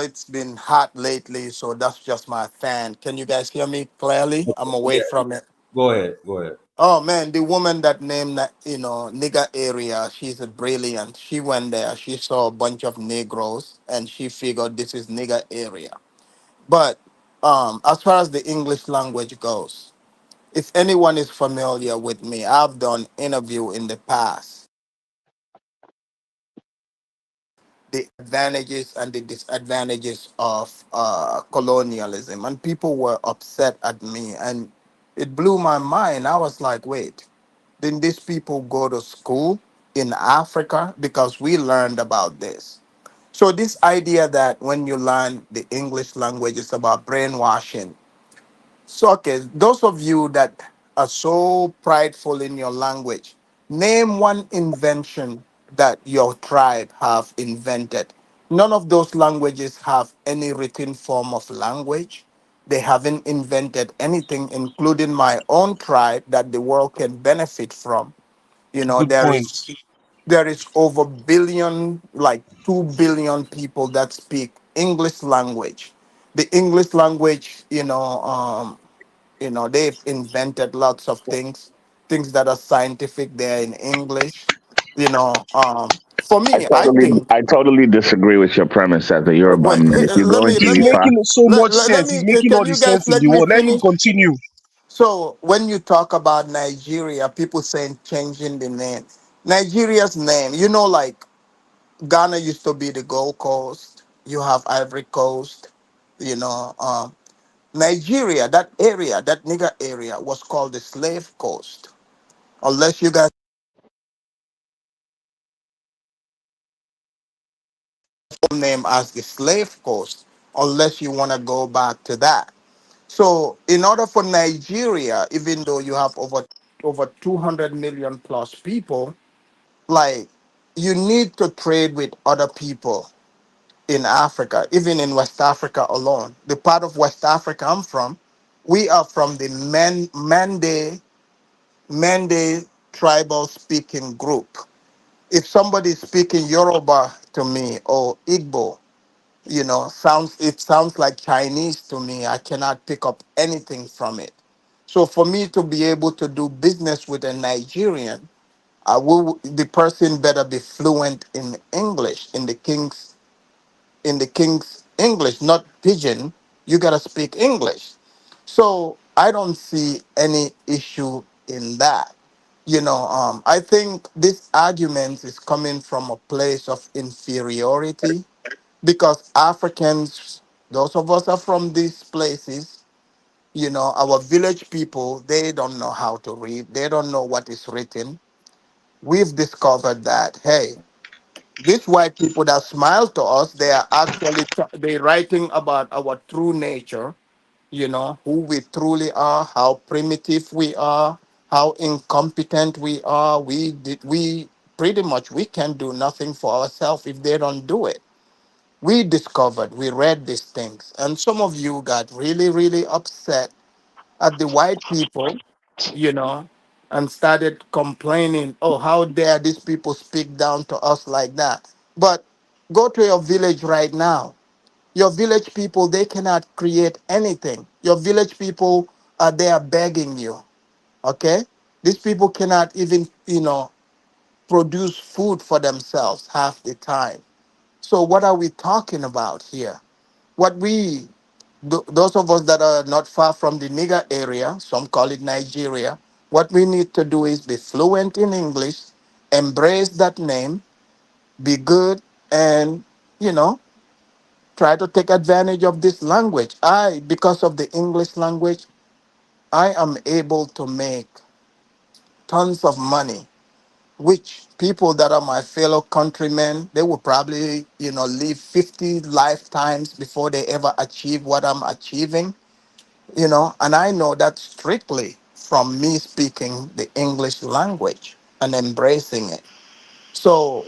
It's been hot lately, so that's just my fan. Can you guys hear me clearly? I'm away Yeah. from it. Go ahead. Go ahead. Oh man, the woman that named that, nigger area, she's a brilliant. She went there, she saw a bunch of Negroes, and she figured this is nigger area. But as far as the English language goes, if anyone is familiar with me, I've done interview in the past, the advantages and the disadvantages of colonialism, and people were upset at me, and it blew my mind. I was like, wait, didn't these people go to school in Africa? Because we learned about this. So this idea that when you learn the English language, it's about brainwashing. So, okay, those of you that are so prideful in your language, name one invention that your tribe have invented. None of those languages have any written form of language. They haven't invented anything, including my own tribe, that the world can benefit from. Good There is point. there is over billion, like 2 billion people that speak English language. The English language, they've invented lots of things that are scientific. They're in English. For me, I think. I totally disagree with your premise as a Wait, Yoruba wait, man. If you let go me into let He's me Ifa, making so much let sense. me He's making can all the you guys sense in let the me world. Let him finish? continue. So when you talk about Nigeria, people saying changing the name. Nigeria's name, like Ghana used to be the Gold Coast. You have Ivory Coast. You know, Nigeria, that area, that nigger area, was called the Slave Coast. Unless you guys name as the Slave Coast, unless you want to go back to that. So, in order for Nigeria, even though you have over 200 million plus people, like you need to trade with other people in Africa, even in West Africa alone. The part of West Africa I'm from, we are from the Mande tribal speaking group. If somebody is speaking Yoruba to me or Igbo, it sounds like Chinese to me. I cannot pick up anything from it. So for me to be able to do business with a Nigerian, the person better be fluent in English, in the king's English, not pidgin. You gotta speak English. So I don't see any issue in that. I think this argument is coming from a place of inferiority because Africans, those of us are from these places, our village people, they don't know how to read. They don't know what is written. We've discovered that, hey, these white people that smile to us, they are actually they writing about our true nature, who we truly are, how primitive we are, how incompetent we are. We pretty much we can do nothing for ourselves if they don't do it. We read these things, and some of you got really, really upset at the white people, you know, and started complaining, oh, how dare these people speak down to us like that. But go to your village right now. Your village people, they cannot create anything. Your village people are there begging you, okay? These people cannot even, produce food for themselves half the time. So what are we talking about here? What those of us that are not far from the nigger area, some call it Nigeria, what we need to do is be fluent in English, embrace that name, be good, and, you know, try to take advantage of this language. Because of the English language, I am able to make tons of money, which people that are my fellow countrymen, they will probably, live 50 lifetimes before they ever achieve what I'm achieving, and I know that strictly from me speaking the English language and embracing it. So,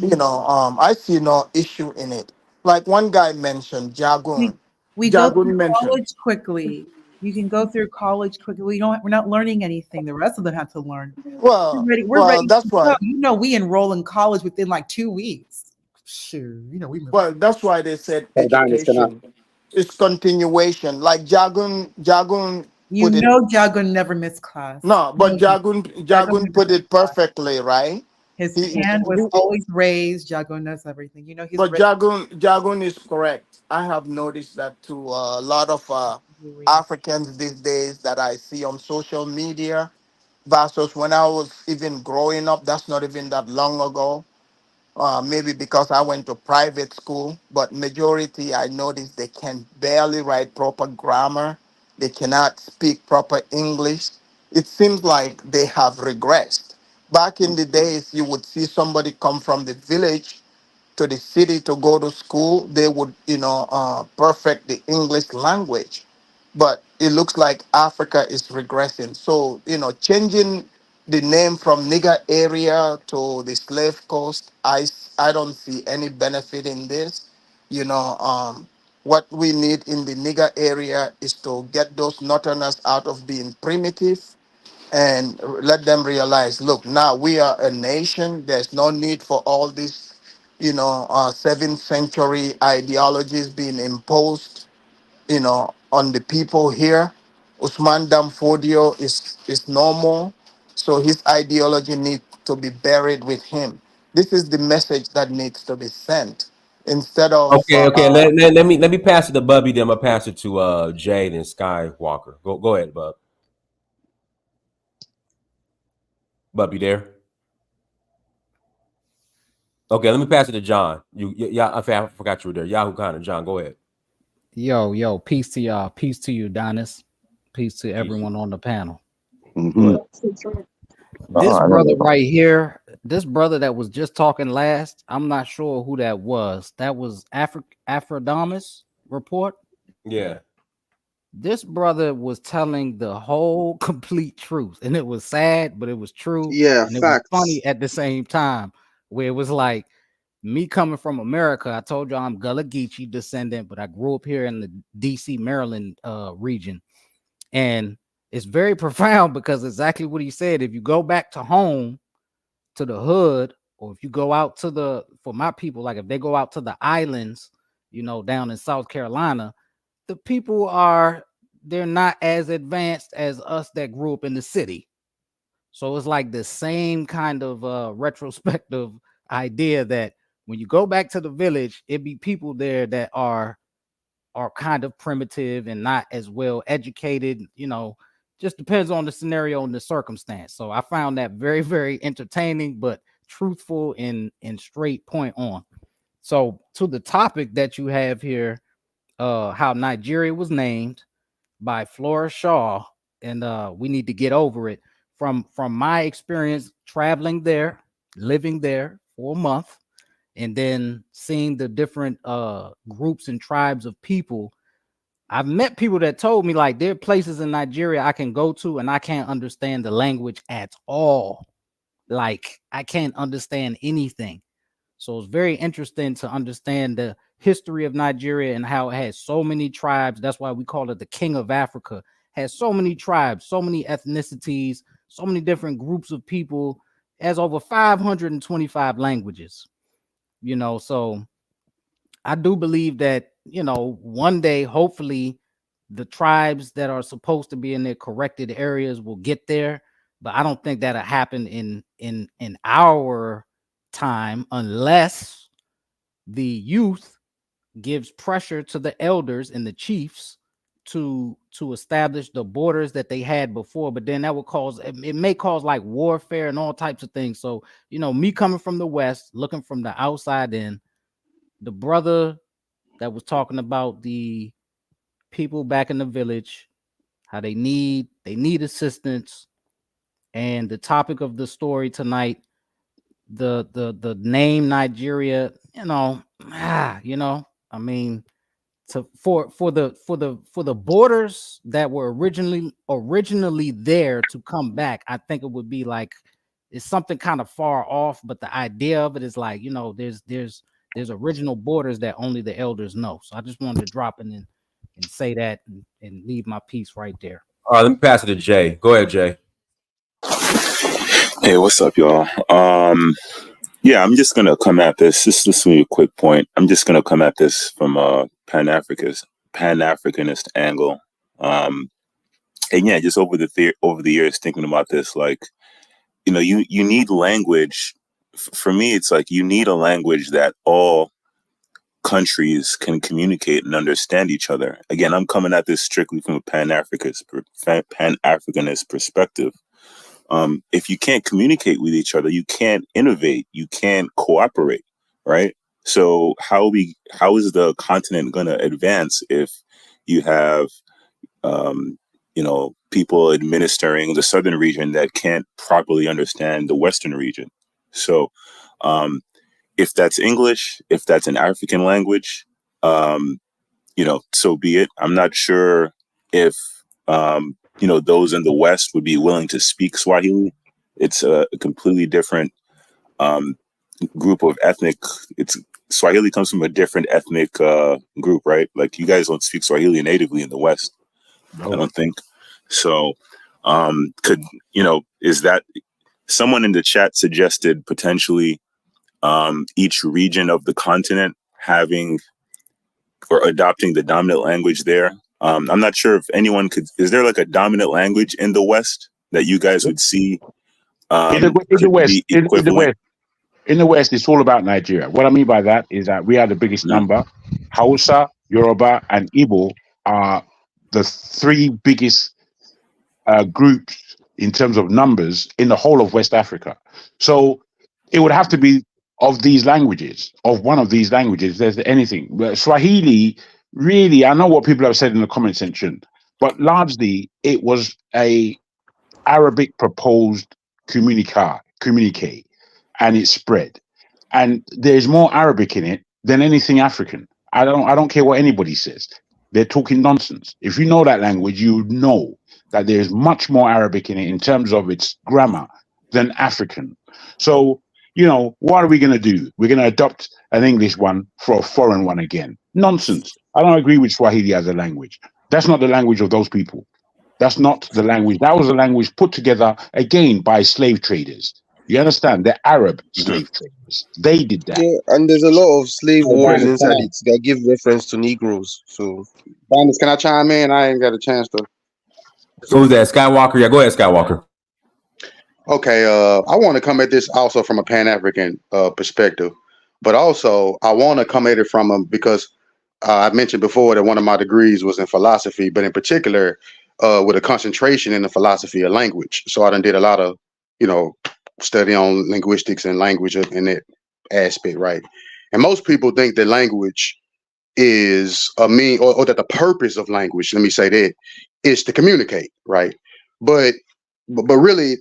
I see no issue in it. Like one guy mentioned, We Jagun. we go through Jagun mentioned. college quickly. You can go through college quickly. We're not learning anything. The rest of them have to learn. Well, We're well, ready that's to go. why. We enroll in college within like 2 weeks. Sure, we move. Well, that's why they said Hey, Dynasty, can I? education is continuation. Like Jagun put it. Jagun never missed class. No, but Jagun Jagun never put missed it class. perfectly, right? His He, hand was he always raised. Jagun knows everything. He's But ready Jagun is correct. I have noticed that too. A lot of to read. Africans these days that I see on social media versus when I was even growing up. That's not even that long ago. Maybe because I went to private school, but majority I noticed they can barely write proper grammar. They cannot speak proper English. It seems like they have regressed. Back in the days, you would see somebody come from the village to the city to go to school, they would, perfect the English language. But it looks like Africa is regressing. So, changing the name from nigger area to the slave coast, I don't see any benefit in this. What we need in the nigger area is to get those northerners out of being primitive, and let them realize, look, now we are a nation. There's no need for all this, 7th century ideologies being imposed, on the people here. Usman Damfodio is normal, so his ideology needs to be buried with him. This is the message that needs to be sent instead of Okay. Let me pass it to Bubby. Then I'm gonna pass it to Jade and Skywalker. Go ahead, Bub. Bubby there. Okay, let me pass it to John. Yeah, I forgot you were there. Yahoo Connor, John, go ahead. Yo, peace to y'all. Peace to you, Donis. Peace to Peace. everyone on the panel. Mm-hmm. This I brother know. right here, this brother that was just talking last, I'm not sure who that was. That was Afrodamus report. Yeah. This brother was telling the whole complete truth, and it was sad, but it was true, Yeah, and it was facts. funny at the same time. Where it was like me coming from America. I told you I'm Gullah Geechee descendant, but I grew up here in the DC, Maryland region, and it's very profound because exactly what he said. If you go back to home, to the hood, or if you go out to for my people, like if they go out to the islands, down in South Carolina, the people they're not as advanced as us that grew up in the city. So it's like the same kind of retrospective idea that when you go back to the village, it be people there that are kind of primitive and not as well educated, just depends on the scenario and the circumstance. So I found that very, very entertaining, but truthful and straight point on. So to the topic that you have here, how Nigeria was named by Flora Shaw, and we need to get over it. From my experience traveling there, living there for a month, and then seeing the different groups and tribes of people, I've met people that told me like there are places in Nigeria I can go to and I can't understand the language at all. Like I can't understand anything. So it's very interesting to understand the history of Nigeria and how it has so many tribes. That's why we call it the King of Africa. Has so many tribes, so many ethnicities, so many different groups of people. Has over 525 languages. So I do believe that, one day, hopefully, the tribes that are supposed to be in their corrected areas will get there. But I don't think that'll happen in our time unless the youth gives pressure to the elders and the chiefs to establish the borders that they had before. But then that would it may cause like warfare and all types of things. So, me coming from the West, looking from the outside in, the brother that was talking about the people back in the village, how they need assistance, and the topic of the story tonight, the name Nigeria, I mean, for the borders that were originally there to come back, I think it would be like it's something kind of far off, but the idea of it is like, there's original borders that only the elders know. So I just wanted to drop in and say that and leave my piece right there. All right, let me pass it to Jay. Go ahead, Jay. Hey, what's up, y'all? Yeah, I'm just gonna come at this. This is a quick point. I'm just gonna come at this from a Pan-Africanist angle. And yeah, just over the years, thinking about this, like, you need language. For me, it's like you need a language that all countries can communicate and understand each other. Again, I'm coming at this strictly from a Pan-Africanist perspective. If you can't communicate with each other, you can't innovate, you can't cooperate, right? So how is the continent going to advance if you have people administering the southern region that can't properly understand the western region? So if that's English, if that's an African language, so be it. I'm not sure if those in the West would be willing to speak Swahili. It's a completely different group of Swahili comes from a different ethnic group, right? Like you guys don't speak Swahili natively in the West, I don't think. So Could, is that someone in the chat suggested potentially each region of the continent having or adopting the dominant language there? I'm not sure if anyone is there like a dominant language in the West that you guys would see In the could West, be equivalent? in the West, it's all about Nigeria. What I mean by that is that we are the biggest number. Hausa, Yoruba, and Igbo are the three biggest groups in terms of numbers in the whole of West Africa. So it would have to be of these languages, of one of these languages, if there's anything. But Swahili, really, I know what people have said in the comment section, but largely it was a Arabic proposed communique, and it spread. And there's more Arabic in it than anything African. I don't care what anybody says. They're talking nonsense. If you know that language, you know that there's much more Arabic in it in terms of its grammar than African. So, what are we going to do? We're going to adopt an English one for a foreign one again. Nonsense. I don't agree with Swahili as a language. That's not the language of those people. That's not the language. That was a language put together again by slave traders. You understand? The Arab slave traders. They did that. Yeah, and there's a lot of slave words inside it that give reference to Negroes. So, can I chime in? I ain't got a chance to. So who's that? Skywalker? Yeah, go ahead, Skywalker. Okay, I want to come at this also from a Pan-African perspective, but also I want to come at it from because I mentioned before that one of my degrees was in philosophy, but in particular with a concentration in the philosophy of language. So I done did a lot of, study on linguistics and language in that aspect, right? And most people think that language is a mean, or that the purpose of language, let me say that, is to communicate, right? But really,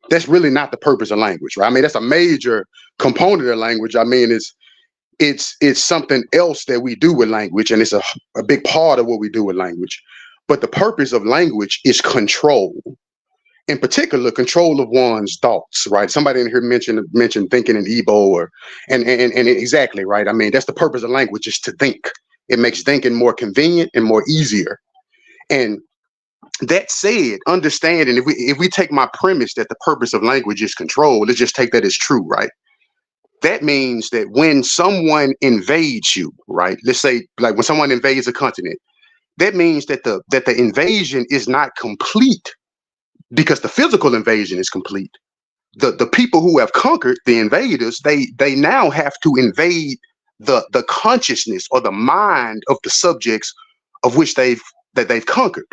that's really not the purpose of language, right? I mean, that's a major component of language. I mean, it's something else that we do with language, and it's a big part of what we do with language. But the purpose of language is control. In particular, control of one's thoughts, right? Somebody in here mentioned thinking in Igbo, and exactly, right? I mean, that's the purpose of language, is to think. It makes thinking more convenient and more easier. And that said, understanding, if we take my premise that the purpose of language is control, let's just take that as true, right? That means that when someone invades you, right? Let's say like when someone invades a continent, that means that the invasion is not complete because the physical invasion is complete. The people who have conquered the invaders, they now have to invade the consciousness or the mind of the subjects of which they've conquered.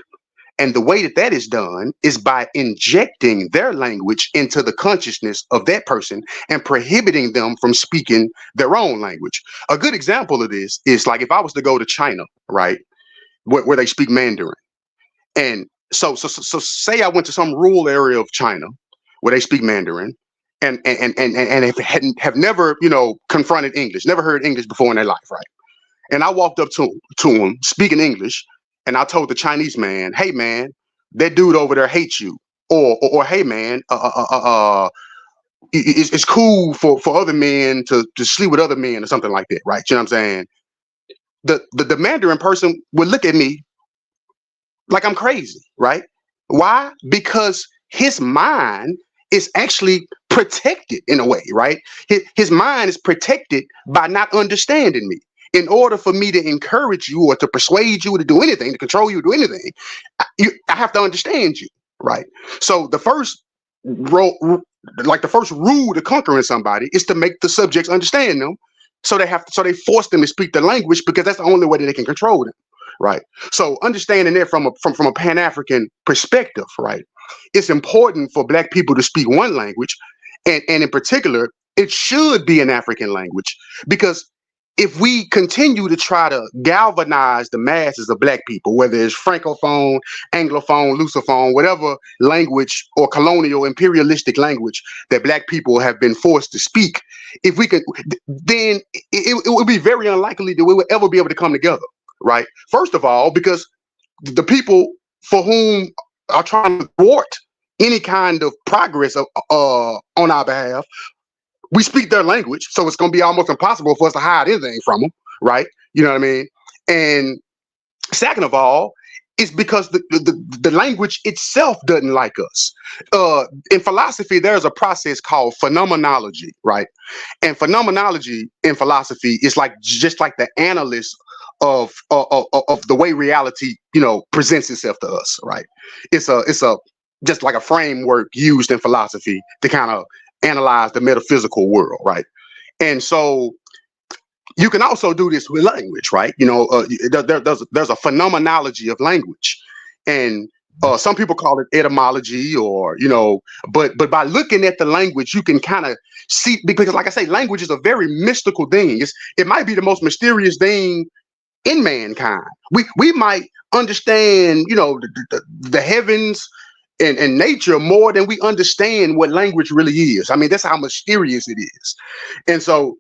And the way that is done is by injecting their language into the consciousness of that person and prohibiting them from speaking their own language. A good example of this is like if I was to go to China, right, where they speak Mandarin. And so say I went to some rural area of China where they speak Mandarin and have never, confronted English, never heard English before in their life, right? And I walked up to him speaking English, and I told the Chinese man, "Hey man, that dude over there hates you," or "Hey man, it's cool for other men to sleep with other men," or something like that, right? You know what I'm saying? The Mandarin person would look at me like I'm crazy, right? Why? Because his mind is actually protected in a way, right? His mind is protected by not understanding me. In order for me to encourage you or to persuade you to do anything, to control you to do anything, I have to understand you, right? So the first rule to conquering somebody is to make the subjects understand them. So they force them to speak the language because that's the only way that they can control them, right? So understanding that from a Pan-African perspective, right? It's important for Black people to speak one language, and in particular, it should be an African language, because if we continue to try to galvanize the masses of Black people, whether it's Francophone, Anglophone, Lusophone, whatever language or colonial imperialistic language that Black people have been forced to speak, if we could, then it would be very unlikely that we would ever be able to come together, right? First of all, because the people for whom are trying to thwart any kind of progress on our behalf, we speak their language, so it's going to be almost impossible for us to hide anything from them, right? You know what I mean? And second of all, it's because the language itself doesn't like us. In philosophy, there's a process called phenomenology, right? And phenomenology in philosophy is like just like the analyst of the way reality, presents itself to us, right? It's a just like a framework used in philosophy to kind of analyze the metaphysical world, right? And so you can also do this with language, right? There's a phenomenology of language, and some people call it etymology, or but by looking at the language, you can kind of see, because, like I say, language is a very mystical thing. It might be the most mysterious thing in mankind. We might understand, the heavens and nature more than we understand what language really is. I mean, that's how mysterious it is, and so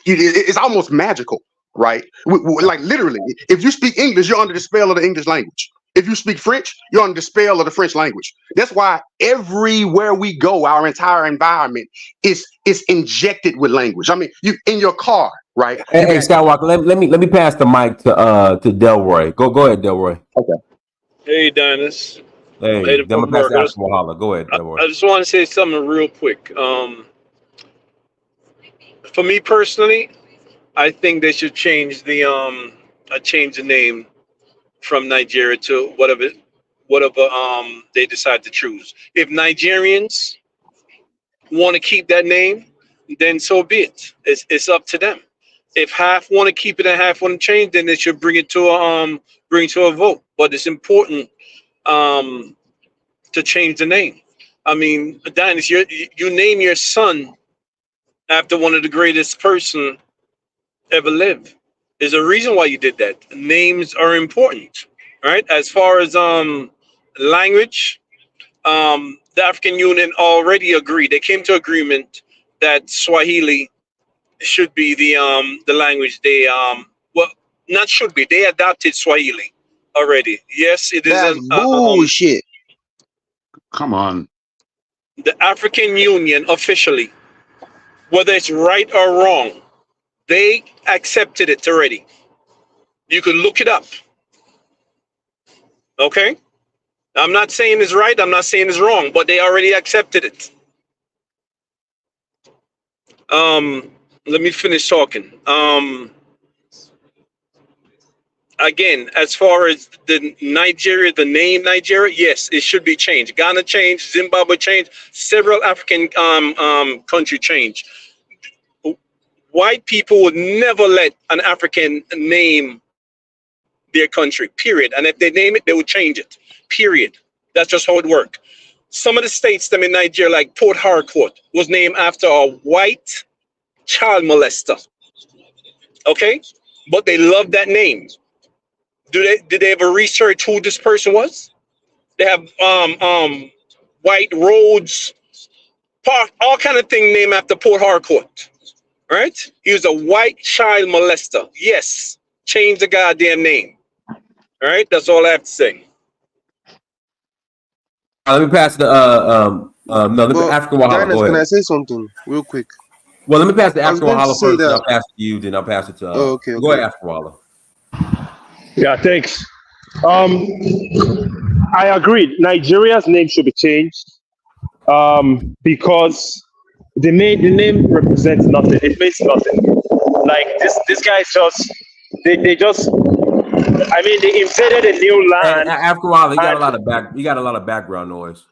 it's almost magical, right? Like literally, if you speak English, you're under the spell of the English language. If you speak French, you're under the spell of the French language. That's why everywhere we go, our entire environment is injected with language. I mean, you in your car, right? Hey, Skywalker, let me pass the mic to Delroy. Go ahead, Delroy. Okay. Hey, Dennis. I'm Hey, headed then I'm from gonna pass work. the African Wahala. Go ahead, Delroy. I just want to say something real quick. For me personally, I think they should change the name from Nigeria to whatever they decide to choose. If Nigerians want to keep that name, then so be it. It's up to them. If half want to keep it and half want to change, then they should bring it to a vote. But it's important um to change the name. I mean, Dennis, you name your son after one of the greatest person ever lived. There's a reason why you did that. Names are important, right? As far as language, the African Union already agreed. They came to agreement that Swahili should be the language they well, not should be. They adopted Swahili already. Yes, it is That's bullshit. Come on. the African Union officially, whether it's right or wrong, they accepted it already. You can look it up. Okay? I'm not saying it's right, I'm not saying it's wrong, but they already accepted it. Let me finish talking. Again, as far as the name Nigeria, yes, it should be changed. Ghana changed, Zimbabwe changed, several African country changed. White people would never let an African name their country, period. And if they name it, they would change it, period. That's just how it works. Some of the states them in Nigeria, like Port Harcourt, was named after a white child molester. Okay? But they love that name. Did they ever research who this person was? They have white roads, park, all kind of thing named after Port Harcourt. Right? He was a white child molester. Yes. Change the goddamn name. All right? That's all I have to say. Let me pass the African Wahala. Dennis, Go can I ahead. say something real quick? Well, let me pass the I was African going to Wahala say first, then that. I'll pass it to you, then I'll pass it to Okay. Go ahead, African Wahala. Yeah, thanks. I agree. Nigeria's name should be changed because the name represents nothing. It means nothing. Like this guy they just. I mean, they invaded a new land. Hey, African Wahala, you got a lot of background noise.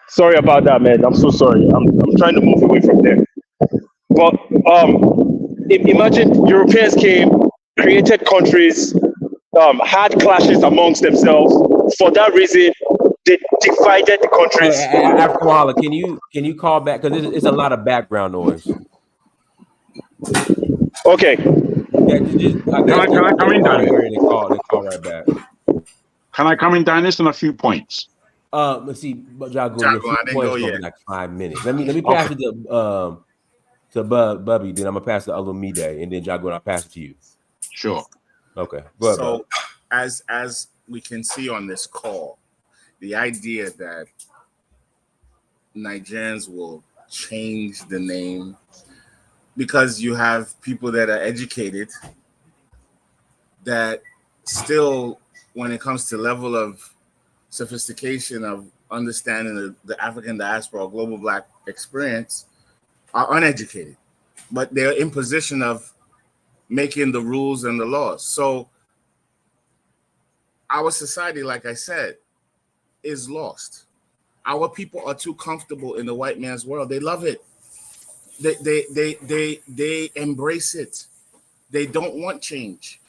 Sorry about that, man. I'm so sorry. I'm trying to move away from there. But imagine Europeans came, created countries, had clashes amongst themselves. For that reason, they divided the countries. Hey, African Wahala, can you call back, because it's a lot of background noise. Okay. Yeah, Can I come in, Dennis? They call right back. Can I come in, Dennis, on a few points? Let's see, Jago, your few points gonna be like 5 minutes. Let me pass it to Bubby, then I'm gonna pass it to Alumide, and then Jago, and I'll pass it to you. Sure. Okay. Go ahead, So, as we can see on this call, the idea that Nigerians will change the name because you have people that are educated that still when it comes to level of sophistication of understanding the African diaspora or global Black experience are uneducated, but they're in position of making the rules and the laws. So our society, like I said, is lost. Our people are too comfortable in the white man's world. They love it. They embrace it. They don't want change.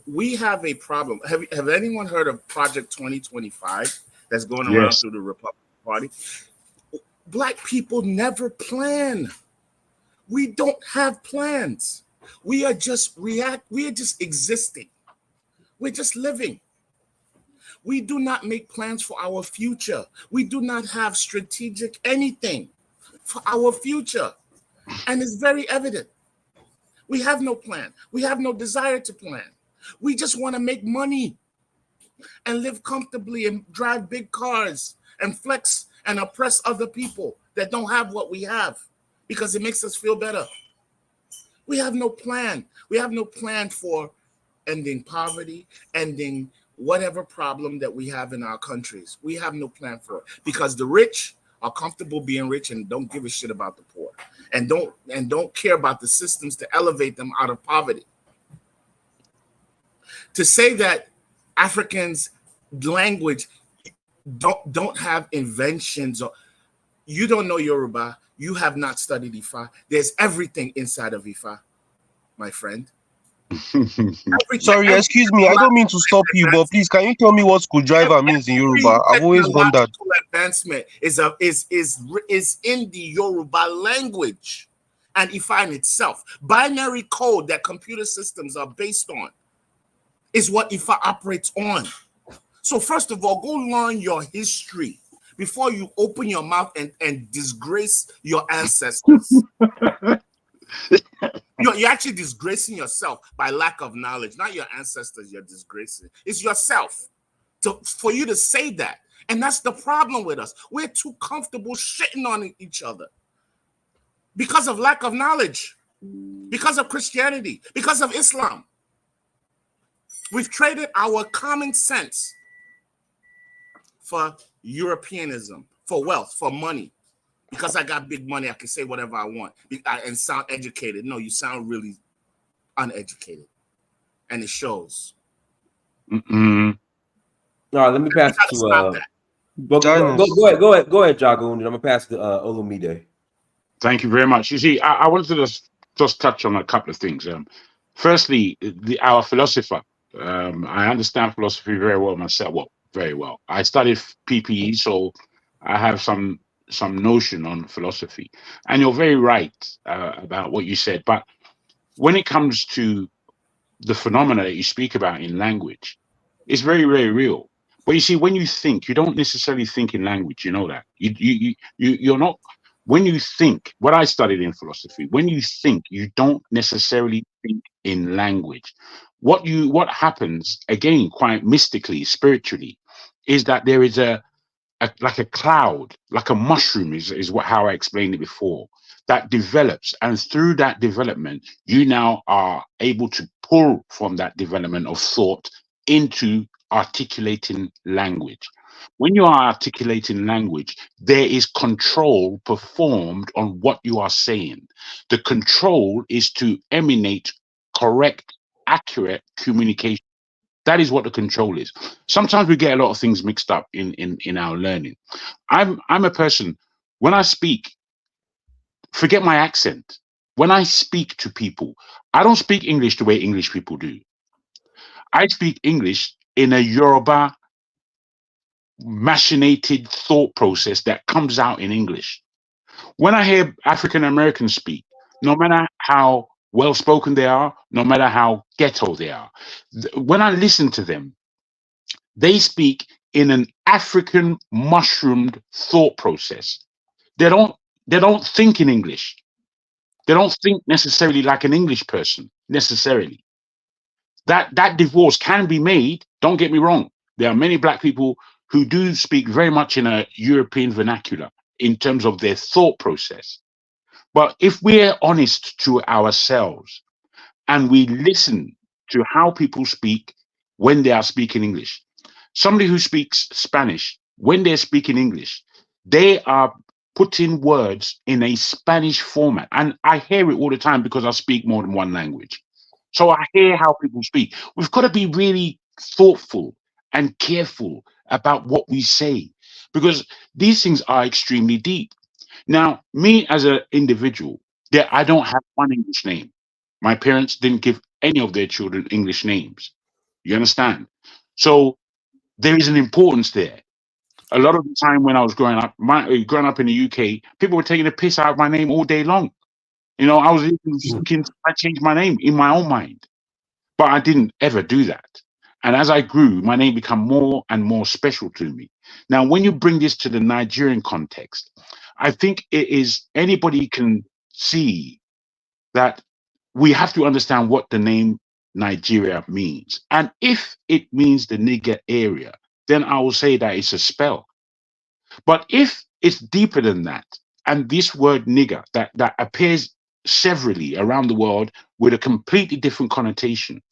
We have a problem. Have anyone heard of Project 2025 that's going around Yes. through the Republican Party? Black people never plan. We don't have plans. We are just We are just existing. We're just living. We do not make plans for our future. We do not have strategic anything for our future. And it's very evident. We have no plan. We have no desire to plan. We just want to make money and live comfortably and drive big cars and flex and oppress other people that don't have what we have because it makes us feel better. We have no plan. We have no plan for ending poverty, ending whatever problem that we have in our countries. We have no plan for it because the rich are comfortable being rich and don't give a shit about the poor and don't care about the systems to elevate them out of poverty. To say that Africans' language don't have inventions, or you don't know Yoruba, you have not studied Ifa. There's everything inside of Ifa, my friend. Sorry, excuse me. I don't mean to stop you, but please, can you tell me what screwdriver means in Yoruba? I've always wondered. Advancement is in the Yoruba language and Ifa in itself. Binary code that computer systems are based on is what Ifa operates on. So first of all, go learn your history before you open your mouth and disgrace your ancestors. You're actually disgracing yourself by lack of knowledge. Not your ancestors you're disgracing. It's yourself for you to say that. And that's the problem with us. We're too comfortable shitting on each other because of lack of knowledge, because of Christianity, because of Islam. We've traded our common sense for Europeanism, for wealth, for money. Because I got big money, I can say whatever I want and sound educated. No, you sound really uneducated. And it shows. All right, let me pass it to stop that. Go ahead, Jagoon, and I'm gonna pass to Olumide. Thank you very much. You see, I wanted to just touch on a couple of things. Firstly, our philosopher. I understand philosophy very well myself. Well, very well. I studied PPE, so I have some notion on philosophy. And you're very right about what you said. But when it comes to the phenomena that you speak about in language, it's very, very real. But you see, when you think, you don't necessarily think in language. You know that. You're not. When you think, what I studied in philosophy, when you think, you don't necessarily think in language. What happens, again, quite mystically, spiritually, is that there is like a cloud, like a mushroom is how I explained it before, that develops. And through that development, you now are able to pull from that development of thought into articulating language. When you are articulating language, there is control performed on what you are saying. The control is to emanate correct, accurate communication. That is what the control is. Sometimes we get a lot of things mixed up in our learning. I'm a person, when I speak, forget my accent. When I speak to people, I don't speak English the way English people do. I speak English in a Yoruba machinated thought process that comes out in English. When I hear African Americans speak, no matter how well spoken they are, no matter how ghetto they are, when I listen to them, they speak in an African mushroomed thought process. They don't think in English. They don't think necessarily like an English person, necessarily. That divorce can be made, don't get me wrong. There are many Black people who do speak very much in a European vernacular in terms of their thought process. But if we're honest to ourselves and we listen to how people speak when they are speaking English. Somebody who speaks Spanish, when they're speaking English, they are putting words in a Spanish format. And I hear it all the time because I speak more than one language. So I hear how people speak. We've got to be really thoughtful and careful about what we say because these things are extremely deep. Now, me as an individual, I don't have one English name. My parents didn't give any of their children English names. You understand? So there is an importance there. A lot of the time when I was growing up in the UK, people were taking the piss out of my name all day long. You know, I was even thinking I changed my name in my own mind, but I didn't ever do that. And as I grew, my name became more and more special to me. Now, when you bring this to the Nigerian context, I think it is anybody can see that we have to understand what the name Nigeria means. And if it means the Niger area, then I will say that it's a spell. But if it's deeper than that, and this word nigger that appears severally around the world with a completely different connotation,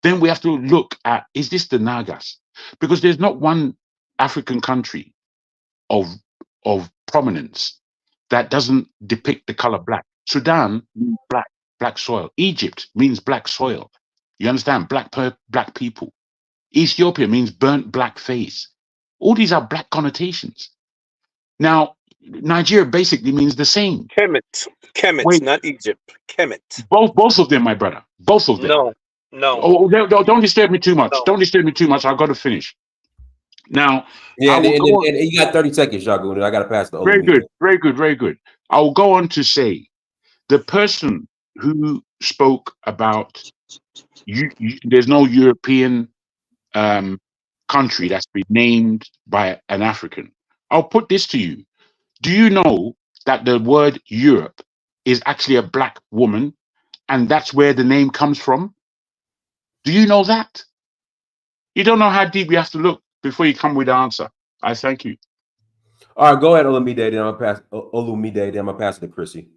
then we have to look at, is this the Nagas? Because there's not one African country of prominence that doesn't depict the color black. Sudan means black soil. Egypt means black soil. You understand? Black people. Ethiopia means burnt black face. All these are black connotations. Now, Nigeria basically means the same. Kemet, Wait, not Egypt. Kemet. both of them, my brother. Both of them. No, Oh, don't disturb me too much. no. Don't disturb me too much. I've got to finish. Now, Yeah, I will go on. and you got 30 seconds, Shagun. I got to pass the Very Olumide. good, very good, very good. I will go on to say the person who spoke about there's no European country that's been named by an African. I'll put this to you. Do you know that the word Europe is actually a black woman and that's where the name comes from? Do you know that? You don't know how deep you have to look before you come with the answer. I thank you. All right, go ahead, Olumide. Then I'm gonna pass Olumide. Then I'm gonna pass it to Chrissy.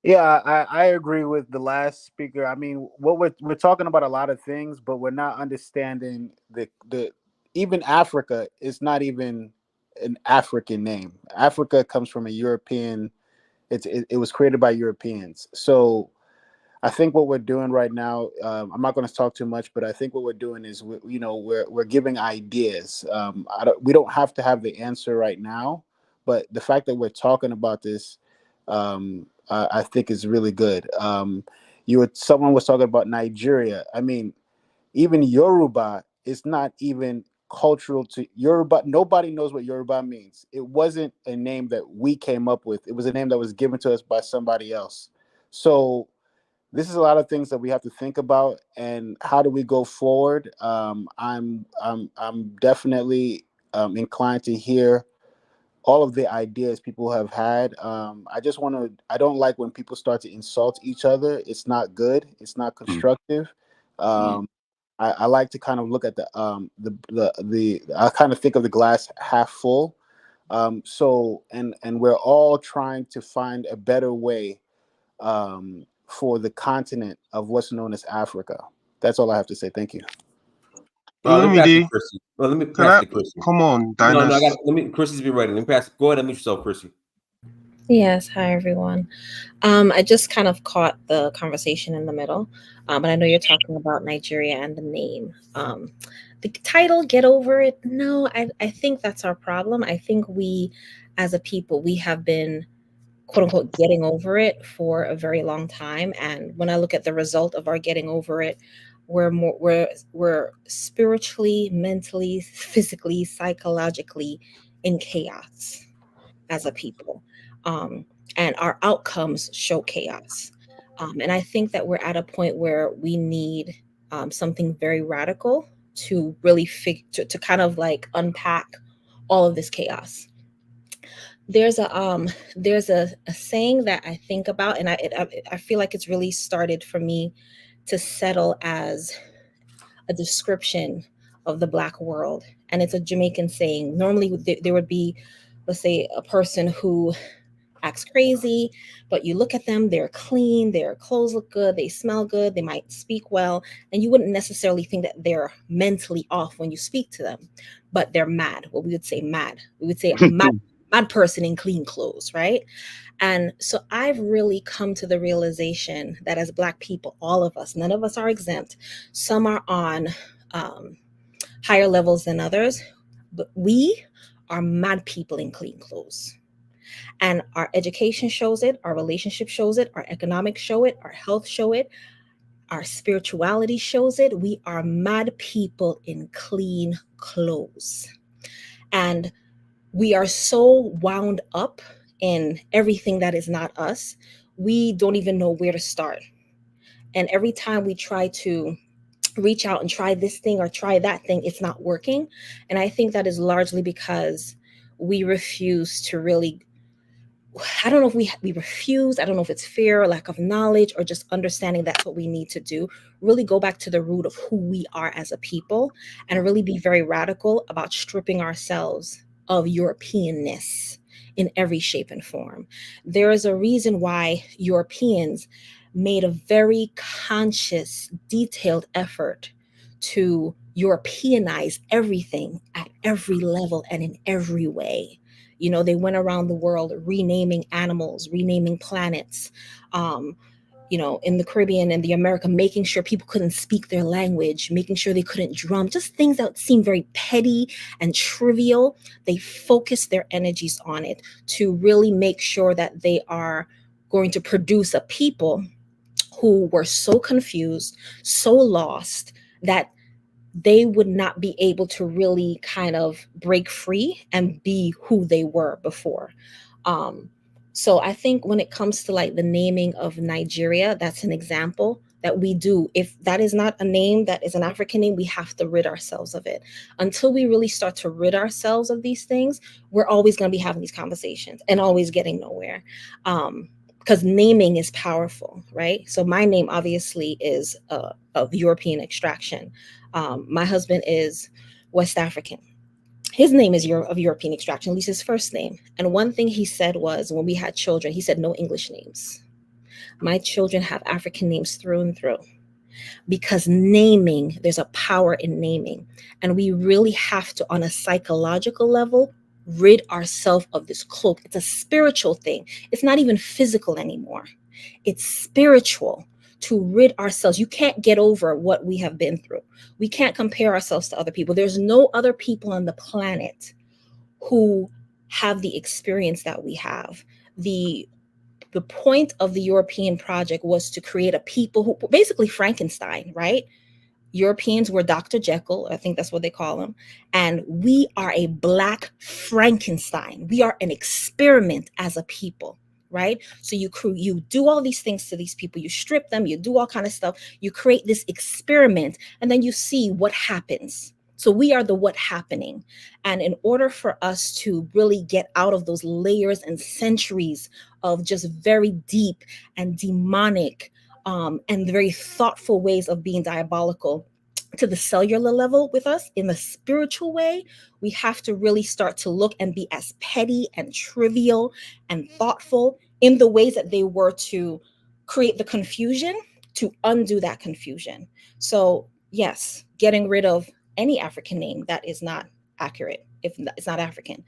Yeah, I agree with the last speaker. I mean, what we're talking about a lot of things, but we're not understanding the even Africa is not even an African name. Africa comes from a European. It was created by Europeans. So I think what we're doing right now, I'm not going to talk too much, but I think what we're doing is we're giving ideas. We don't have to have the answer right now, but the fact that we're talking about this, I think is really good. Someone was talking about Nigeria. I mean, even Yoruba is not even cultural to Yoruba. Nobody knows what Yoruba means. It wasn't a name that we came up with. It was a name that was given to us by somebody else. So this is a lot of things that we have to think about, and how do we go forward? I'm definitely inclined to hear all of the ideas people have had. I don't like when people start to insult each other. It's not good. It's not constructive. I like to kind of look at I kind of think of the glass half full. And we're all trying to find a better way for the continent of what's known as Africa. That's all I have to say. Thank you. Let me pass it to Olumide, Chrissy. Well, let me can pass I it to Chrissy. come on, No, I Dynast? got. Chrissy's be ready. Let me pass. Go ahead and mute yourself, Chrissy. Yes, hi everyone. I just kind of caught the conversation in the middle, but I know you're talking about Nigeria and the name. The title, Get Over It. No, I think that's our problem. I think we, as a people, we have been quote unquote getting over it for a very long time. And when I look at the result of our getting over it, we're spiritually, mentally, physically, psychologically in chaos as a people. And our outcomes show chaos. And I think that we're at a point where we need something very radical to really to kind of like unpack all of this chaos. There's a saying that I think about, and I feel like it's really started for me to settle as a description of the Black world, and it's a Jamaican saying. Normally, there would be, let's say, a person who acts crazy, but you look at them, they're clean, their clothes look good, they smell good, they might speak well, and you wouldn't necessarily think that they're mentally off when you speak to them, but they're mad. Well, we would say mad. We would say a mad person in clean clothes, right? And so I've really come to the realization that as Black people, all of us, none of us are exempt. Some are on higher levels than others, but we are mad people in clean clothes. And our education shows it, our relationship shows it, our economics show it, our health show it, our spirituality shows it. We are mad people in clean clothes. And we are so wound up in everything that is not us, we don't even know where to start. And every time we try to reach out and try this thing or try that thing, it's not working. And I think that is largely because we refuse to really, I don't know if we refuse, I don't know if it's fear or lack of knowledge or just understanding that's what we need to do. Really go back to the root of who we are as a people and really be very radical about stripping ourselves of Europeanness in every shape and form. There is a reason why Europeans made a very conscious, detailed effort to Europeanize everything at every level and in every way. You know, they went around the world renaming animals, renaming planets, you know, in the Caribbean and the America, making sure people couldn't speak their language, making sure they couldn't drum, just things that seem very petty and trivial. They focus their energies on it to really make sure that they are going to produce a people who were so confused, so lost that they would not be able to really kind of break free and be who they were before. So I think when it comes to like the naming of Nigeria, that's an example that we do. If that is not a name that is an African name, we have to rid ourselves of it. Until we really start to rid ourselves of these things, we're always going to be having these conversations and always getting nowhere. Because naming is powerful, right? So my name obviously is of European extraction. My husband is West African. His name is of European extraction, at least his first name. And one thing he said was when we had children, he said, no English names. My children have African names through and through. Because naming, there's a power in naming. And we really have to, on a psychological level, rid ourselves of this cloak. It's a spiritual thing. It's not even physical anymore. It's spiritual. To rid ourselves. You can't get over what we have been through. We can't compare ourselves to other people. There's no other people on the planet who have the experience that we have. The point of the European project was to create a people who basically Frankenstein, right? Europeans were Dr. Jekyll, I think that's what they call him. And we are a Black Frankenstein. We are an experiment as a people. Right? So you do all these things to these people, you strip them, you do all kind of stuff, you create this experiment, and then you see what happens. So we are the what happening. And in order for us to really get out of those layers and centuries of just very deep and demonic and very thoughtful ways of being diabolical to the cellular level with us in the spiritual way, we have to really start to look and be as petty and trivial and thoughtful in the ways that they were to create the confusion, to undo that confusion. So yes, getting rid of any African name that is not accurate, if it's not African.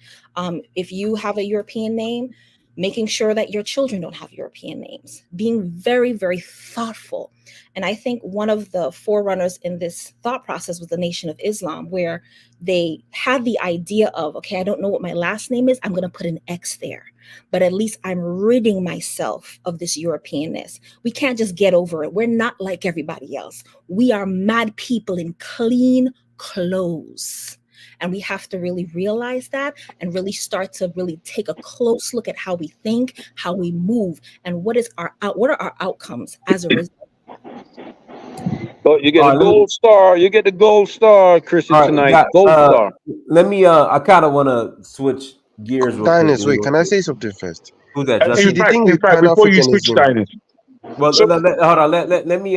If you have a European name, making sure that your children don't have European names, being very, very thoughtful. And I think one of the forerunners in this thought process was the Nation of Islam, where they had the idea of, okay, I don't know what my last name is, I'm going to put an X there. But at least I'm ridding myself of this Europeanness. We can't just get over it. We're not like everybody else. We are mad people in clean clothes. And we have to really realize that and really start to really take a close look at how we think, how we move, and what are our outcomes as a result. Oh, you get a gold star. You get the gold star, Christian, tonight. Gold star. Let me I kind of want to switch gears real quick. Dynasty, wait, can I say something first? Who's that, See, Justin? the thing with before you switch, Pan-Africanism. Well, hold on. Let me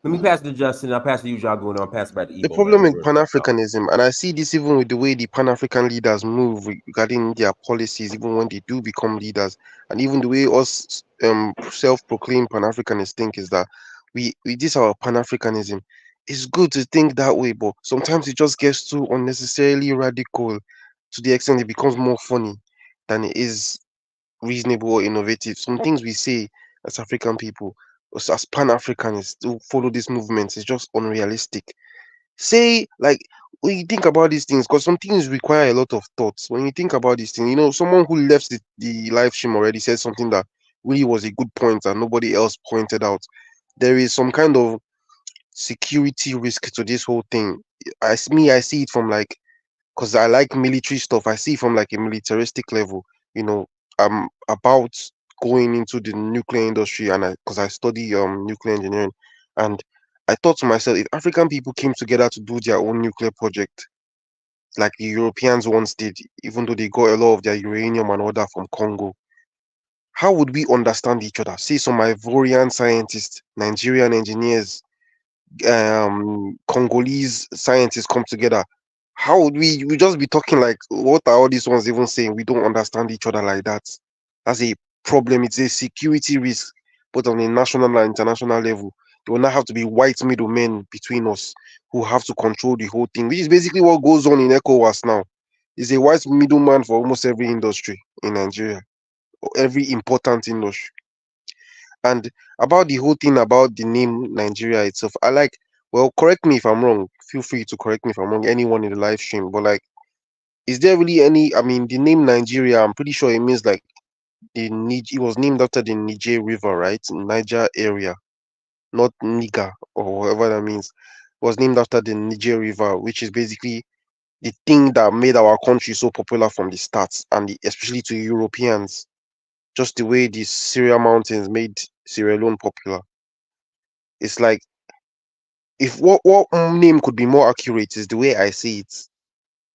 Let me pass it to Justin. I'll pass it to you, y'all going on. I'll pass it back to The Igbo, man. problem That's with real Pan quick, y'all. Africanism, and I see this even with the way the Pan African leaders move regarding their policies, even when they do become leaders, and even the way us self-proclaimed Pan Africanists think is that we this our Pan Africanism. It's good to think that way, but sometimes it just gets too unnecessarily radical to the extent it becomes more funny than it is reasonable or innovative. Some things we say as African people, as Pan Africanists, to follow these movements is just unrealistic. Say, like, when you think about these things, because some things require a lot of thoughts. When you think about these things, someone who left the live stream already said something that really was a good point and nobody else pointed out. There is some kind of security risk to this whole thing. I see it from like, because I like military stuff. I see it from like a militaristic level. I'm about going into the nuclear industry, and because I study nuclear engineering, and I thought to myself, if African people came together to do their own nuclear project, like the Europeans once did, even though they got a lot of their uranium and all that from Congo, how would we understand each other? See some Ivorian scientists, Nigerian engineers, Congolese scientists come together. How would we just be talking like, what are all these ones even saying? We don't understand each other like that. That's a problem. It's a security risk, both on a national and international level. There will not have to be white middlemen between us who have to control the whole thing, which is basically what goes on in ECOWAS now. Is a white middleman for almost every industry in Nigeria, or every important industry. And about the whole thing about the name Nigeria itself, well, correct me if I'm wrong. Feel free to correct me if I'm wrong, anyone in the live stream. But like, is there really any? I mean, the name Nigeria, I'm pretty sure it means like it was named after the Niger River, right? Niger area, not Niger or whatever that means. It was named after the Niger River, which is basically the thing that made our country so popular from the start, and especially to Europeans, just the way the Syria Mountains made Sierra Leone popular. It's like, if what name could be more accurate is the way I see it.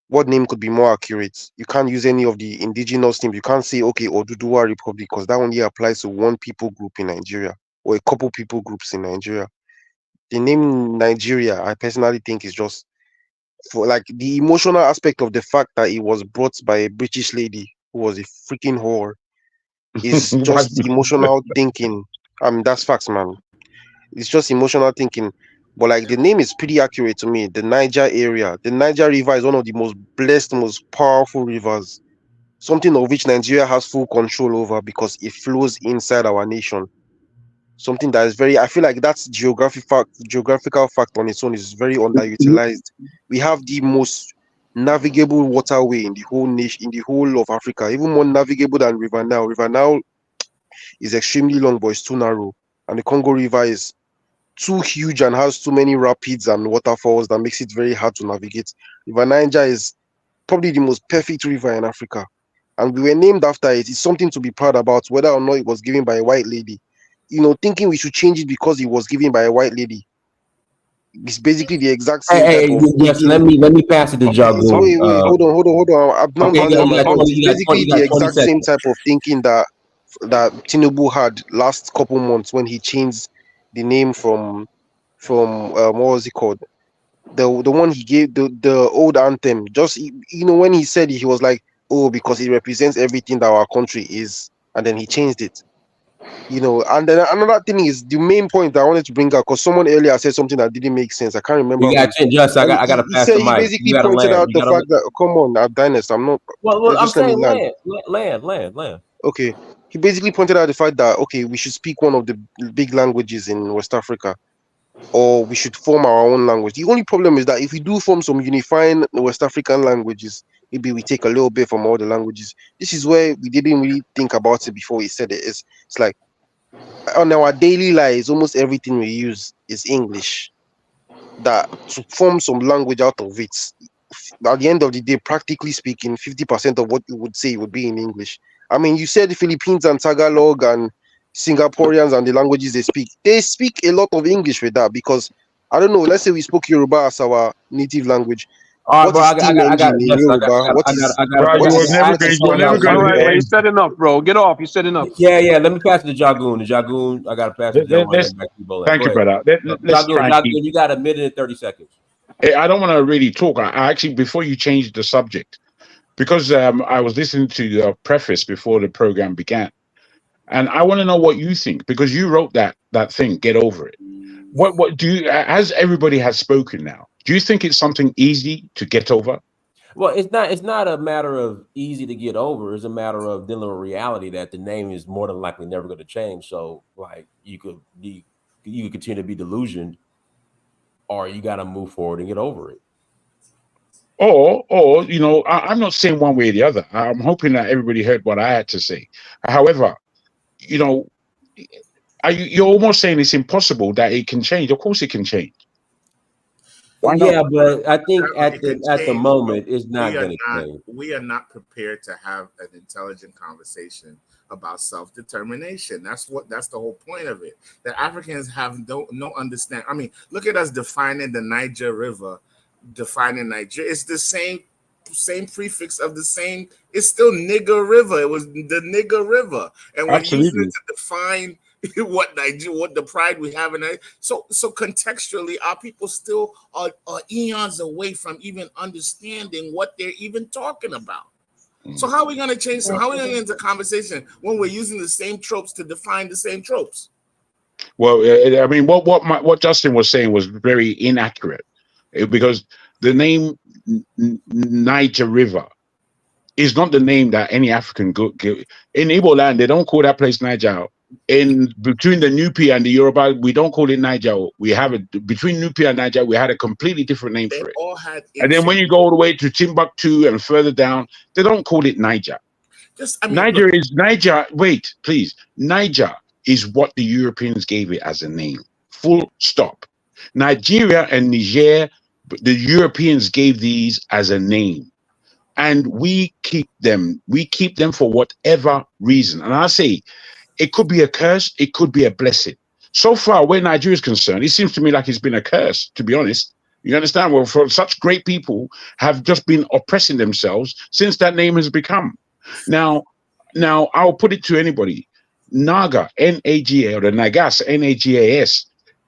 What name could be more accurate? You can't use any of the indigenous names. You can't say, okay, Oduduwa Republic, because that only applies to one people group in Nigeria or a couple people groups in Nigeria. The name Nigeria, I personally think, is just for like the emotional aspect of the fact that it was brought by a British lady who was a freaking whore is just emotional thinking. I mean, that's facts, man. It's just emotional thinking. But like, the name is pretty accurate to me. The Niger area, the Niger River is one of the most blessed, most powerful rivers. Something of which Nigeria has full control over because it flows inside our nation. Something that is very, I feel like that's geographical fact on its own is very underutilized. We have the most navigable waterway in the whole nation, in the whole of Africa, even more navigable than River Nile. River Nile is extremely long, but it's too narrow, and the Congo River is too huge and has too many rapids and waterfalls that makes it very hard to navigate. River Niger is probably the most perfect river in Africa, and we were named after it. It's something to be proud about, whether or not it was given by a white lady. Thinking we should change it because it was given by a white lady is basically the exact same type of Yes. thinking. Let me pass it to Jagun. Wait, hold on. I've not Okay, landed on my point. It's you basically got the 20 exact same seconds. type of thinking that Tinubu had last couple months when he changed the name from what was it called? The one he gave the old anthem. Just when he said it, he was like, oh, because it represents everything that our country is, and then he changed it. And then another thing is the main point that I wanted to bring up, because someone earlier said something that didn't make sense. I can't remember You got who. 10, Just And I got to he pass the said he mic. You basically got to pointed land. out You the got to. fact that, come on, Dynast, I'm not. Well, I'm Just let me saying land. land. Okay. He basically pointed out the fact that, okay, we should speak one of the big languages in West Africa, or we should form our own language. The only problem is that if we do form some unifying West African languages, maybe we take a little bit from all the languages. This is where we didn't really think about it before he said it. It's like, on our daily lives, almost everything we use is English. That to form some language out of it, at the end of the day, practically speaking, 50% of what you would say would be in English. I mean, you said Philippines and Tagalog and Singaporeans and the languages they speak. They speak a lot of English with that because, I don't know, let's say we spoke Yoruba as our native language. All right, What bro. is still I got engine it, in Justin. Yoruba? I Bro, What you got were to is never pass going. this You were on to never going All to right, Jagoon. man. You're end. setting up, bro. Get off. You're setting up. Yeah. Let me pass it to Jagoon. The Jagoon, I got to pass it to Jagoon. Let's Then back to Ebola. thank Go you, ahead. brother. Let's try Jagoon, and keep. You got a minute and 30 seconds. I don't want to really talk. I actually, before you change the subject, because I was listening to your preface before the program began, and I want to know what you think because you wrote that thing. Get over it. What do you? As everybody has spoken now, do you think it's something easy to get over? Well, it's not a matter of easy to get over. It's a matter of dealing with reality that the name is more than likely never going to change. So, like, you could continue to be delusioned, or you got to move forward and get over it. Or I'm not saying one way or the other. I'm hoping that everybody heard what I had to say. However, you know, you're almost saying it's impossible that it can change. Of course, it can change. Why not? Yeah, but I think It can at the change, but moment it's not going to change. we are not prepared to have an intelligent conversation about self-determination. That's the whole point of it. The Africans have no understand. I mean, look at us defining the Niger River, defining Nigeria. It's the same prefix of the same. It's still nigger river. It was the nigger river, and we're using it Absolutely. to define what Nigeria, what the pride we have in it. So contextually, our people still are eons away from even understanding what they're even talking about. So how are we going to change? So how are we going to get into conversation when we're using the same tropes to define the same tropes? Well, I mean, what Justin was saying was very inaccurate because the name Niger River is not the name that any African in Igbo land. They don't call that place Niger. In between the Nupi and the Yoruba, we don't call it Niger. We have it between Nupi and Niger. We had a completely different name They for it. all had And then when you go all the way to Timbuktu and further down, they don't call it Niger. Niger is Niger. Wait, please. Niger is what the Europeans gave it as a name. Full stop. Nigeria and Niger, the Europeans gave these as a name. And we keep them. We keep them for whatever reason. And I say, it could be a curse, it could be a blessing. So far, where Nigeria is concerned, it seems to me like it's been a curse, to be honest. You understand? Well, for such great people have just been oppressing themselves since that name has become. Now I'll put it to anybody. Naga, N-A-G-A, or the Nagas, N-A-G-A-S,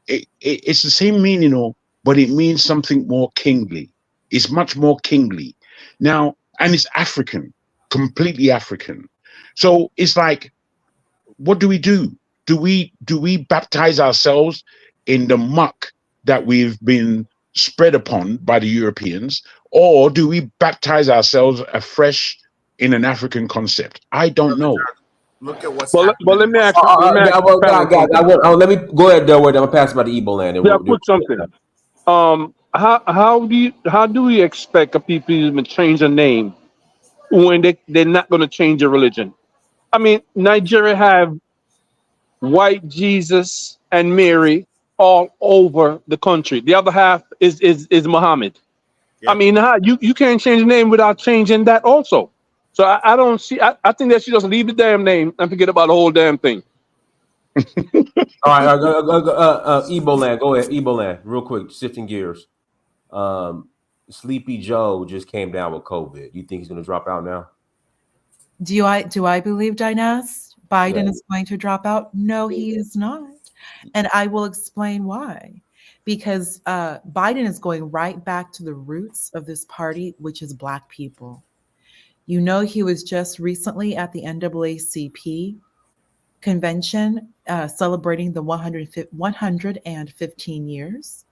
it's the same meaning, but it means something more kingly. It's much more kingly. Now, and it's African, completely African. So it's like, what do we do? Do we baptize ourselves in the muck that we've been spread upon by the Europeans, or do we baptize ourselves afresh in an African concept? I don't know. Look at what's But happening. let me ask the panel something. Let me go ahead, Delwood. I'm gonna pass it by the Igbo land. And Yeah, put something. How do we expect a people to even change a name when they're not going to change their religion? I mean, Nigeria have white Jesus and Mary all over the country. The other half is Muhammad. I mean, you can't change the name without changing that also. So I don't see. I think that she just leave the damn name and forget about the whole damn thing. All right, Igbo land. Go ahead, Igbo land, real quick. Shifting gears. Sleepy Joe just came down with COVID. You think he's going to drop out now? Do I believe, Dinah, Biden Yeah. is going to drop out? No, he is not. And I will explain why. Because Biden is going right back to the roots of this party, which is Black people. You know, he was just recently at the NAACP convention celebrating the 115 years.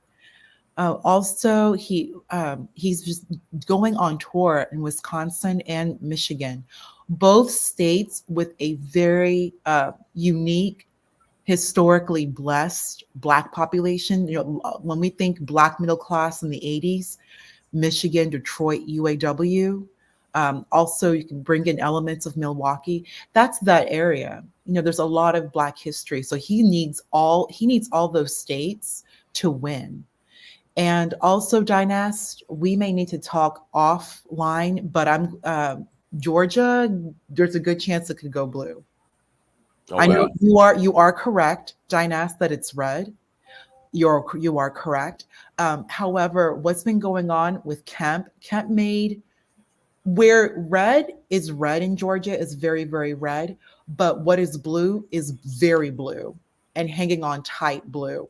Also, he's just going on tour in Wisconsin and Michigan, both states with a very unique, historically blessed Black population. You know, when we think Black middle class in the 80s, Michigan, Detroit, UAW. Also, you can bring in elements of Milwaukee. That's that area. You know, there's a lot of Black history, so he needs all those states to win. And also, Dynast, we may need to talk offline, but Georgia, there's a good chance it could go blue. Oh, I know wow. you are correct, Dynast, that it's red, You are correct. However, what's been going on with Kemp made where red is red in Georgia is very, very red, but what is blue is very blue and hanging on tight blue.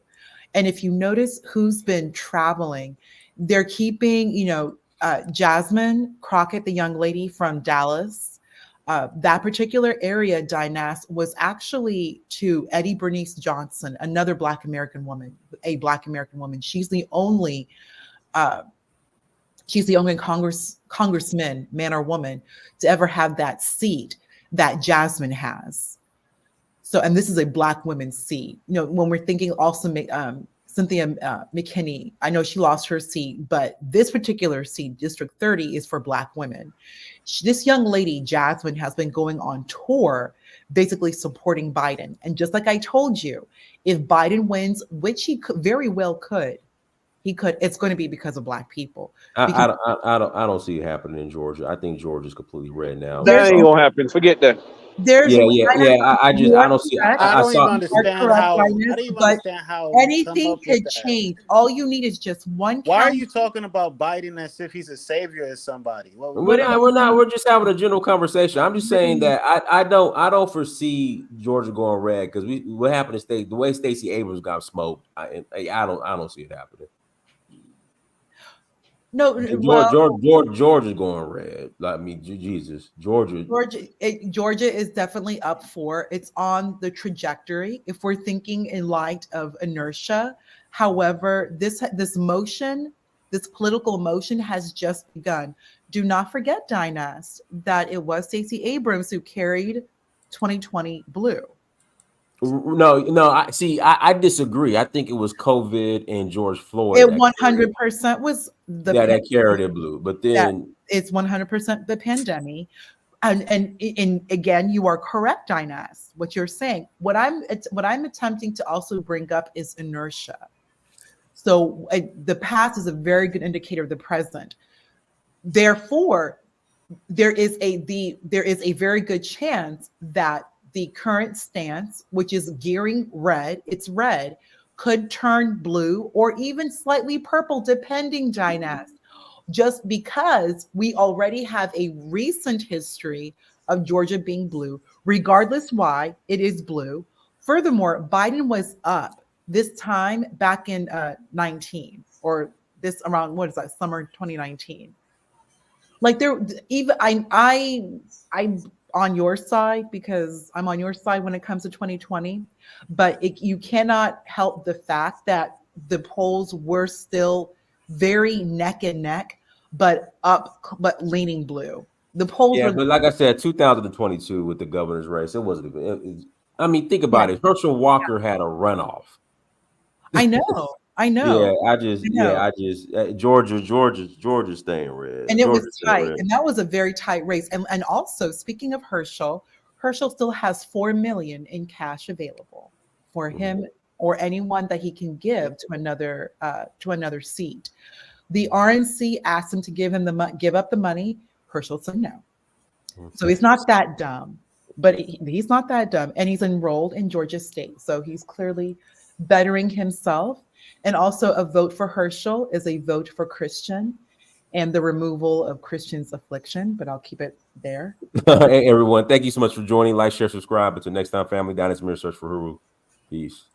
And if you notice who's been traveling, they're keeping, Jasmine Crockett, the young lady from Dallas. That particular area, Dynas, was actually to Eddie Bernice Johnson, another Black American woman, a Black American woman. Uh, she's the only congressman, man or woman, to ever have that seat that Jasmine has. So, and this is a Black women's seat. When we're thinking also Cynthia McKinney, I know she lost her seat, but this particular seat, District 30, is for Black women. This young lady, Jasmine, has been going on tour, basically supporting Biden. And just like I told you, if Biden wins, which he very well could, it's going to be because of Black people. I don't see it happening in Georgia. I think Georgia's completely red now. That ain't gonna happen. Forget that. I don't see. I don't even understand how. I don't even but understand how you come anything up with could that. change. All you need is just one. Why are you talking about Biden as if he's a savior as somebody? We're not. We're just having a general conversation. I'm just saying that I don't foresee Georgia going red because what happened to the way Stacey Abrams got smoked. I don't see it happening. No, Georgia's going red. I mean, Jesus, Georgia is definitely up for. It's on the trajectory. If we're thinking in light of inertia, however, this political motion has just begun. Do not forget, Dynas, that it was Stacey Abrams who carried 2020 blue. No. I disagree. I think it was COVID and George Floyd. It 100% was that carried it blue, but then it's 100% the pandemic. And again, you are correct, Dynas. What you're saying. What I'm attempting to also bring up is inertia. So the past is a very good indicator of the present. Therefore, there is a very good chance that the current stance, which is gearing red, it's red, could turn blue or even slightly purple, depending, Dynas, just because we already have a recent history of Georgia being blue, regardless why it is blue. Furthermore, Biden was up this time back in 19, or this around, what is that, summer 2019. Like I'm on your side because I'm on your side when it comes to 2020, but you cannot help the fact that the polls were still very neck and neck, but leaning blue. The polls were. But like I said, 2022 with the governor's race, it wasn't. I mean, think about it. Herschel Walker had a runoff. I know. Georgia's staying red. And it was tight. And that was a very tight race. And also, speaking of Herschel still has $4 million in cash available for him or anyone that he can give to another seat. The RNC asked him to give up the money. Herschel said no. So he's not that dumb, but he's not that dumb. And he's enrolled in Georgia State. So he's clearly bettering himself. And also, a vote for Herschel is a vote for Christian and the removal of Christian's affliction, but I'll keep it there. Hey, everyone. Thank you so much for joining. Like, share, subscribe. Until next time, family. Dynas Mirror, search for Huru. Peace.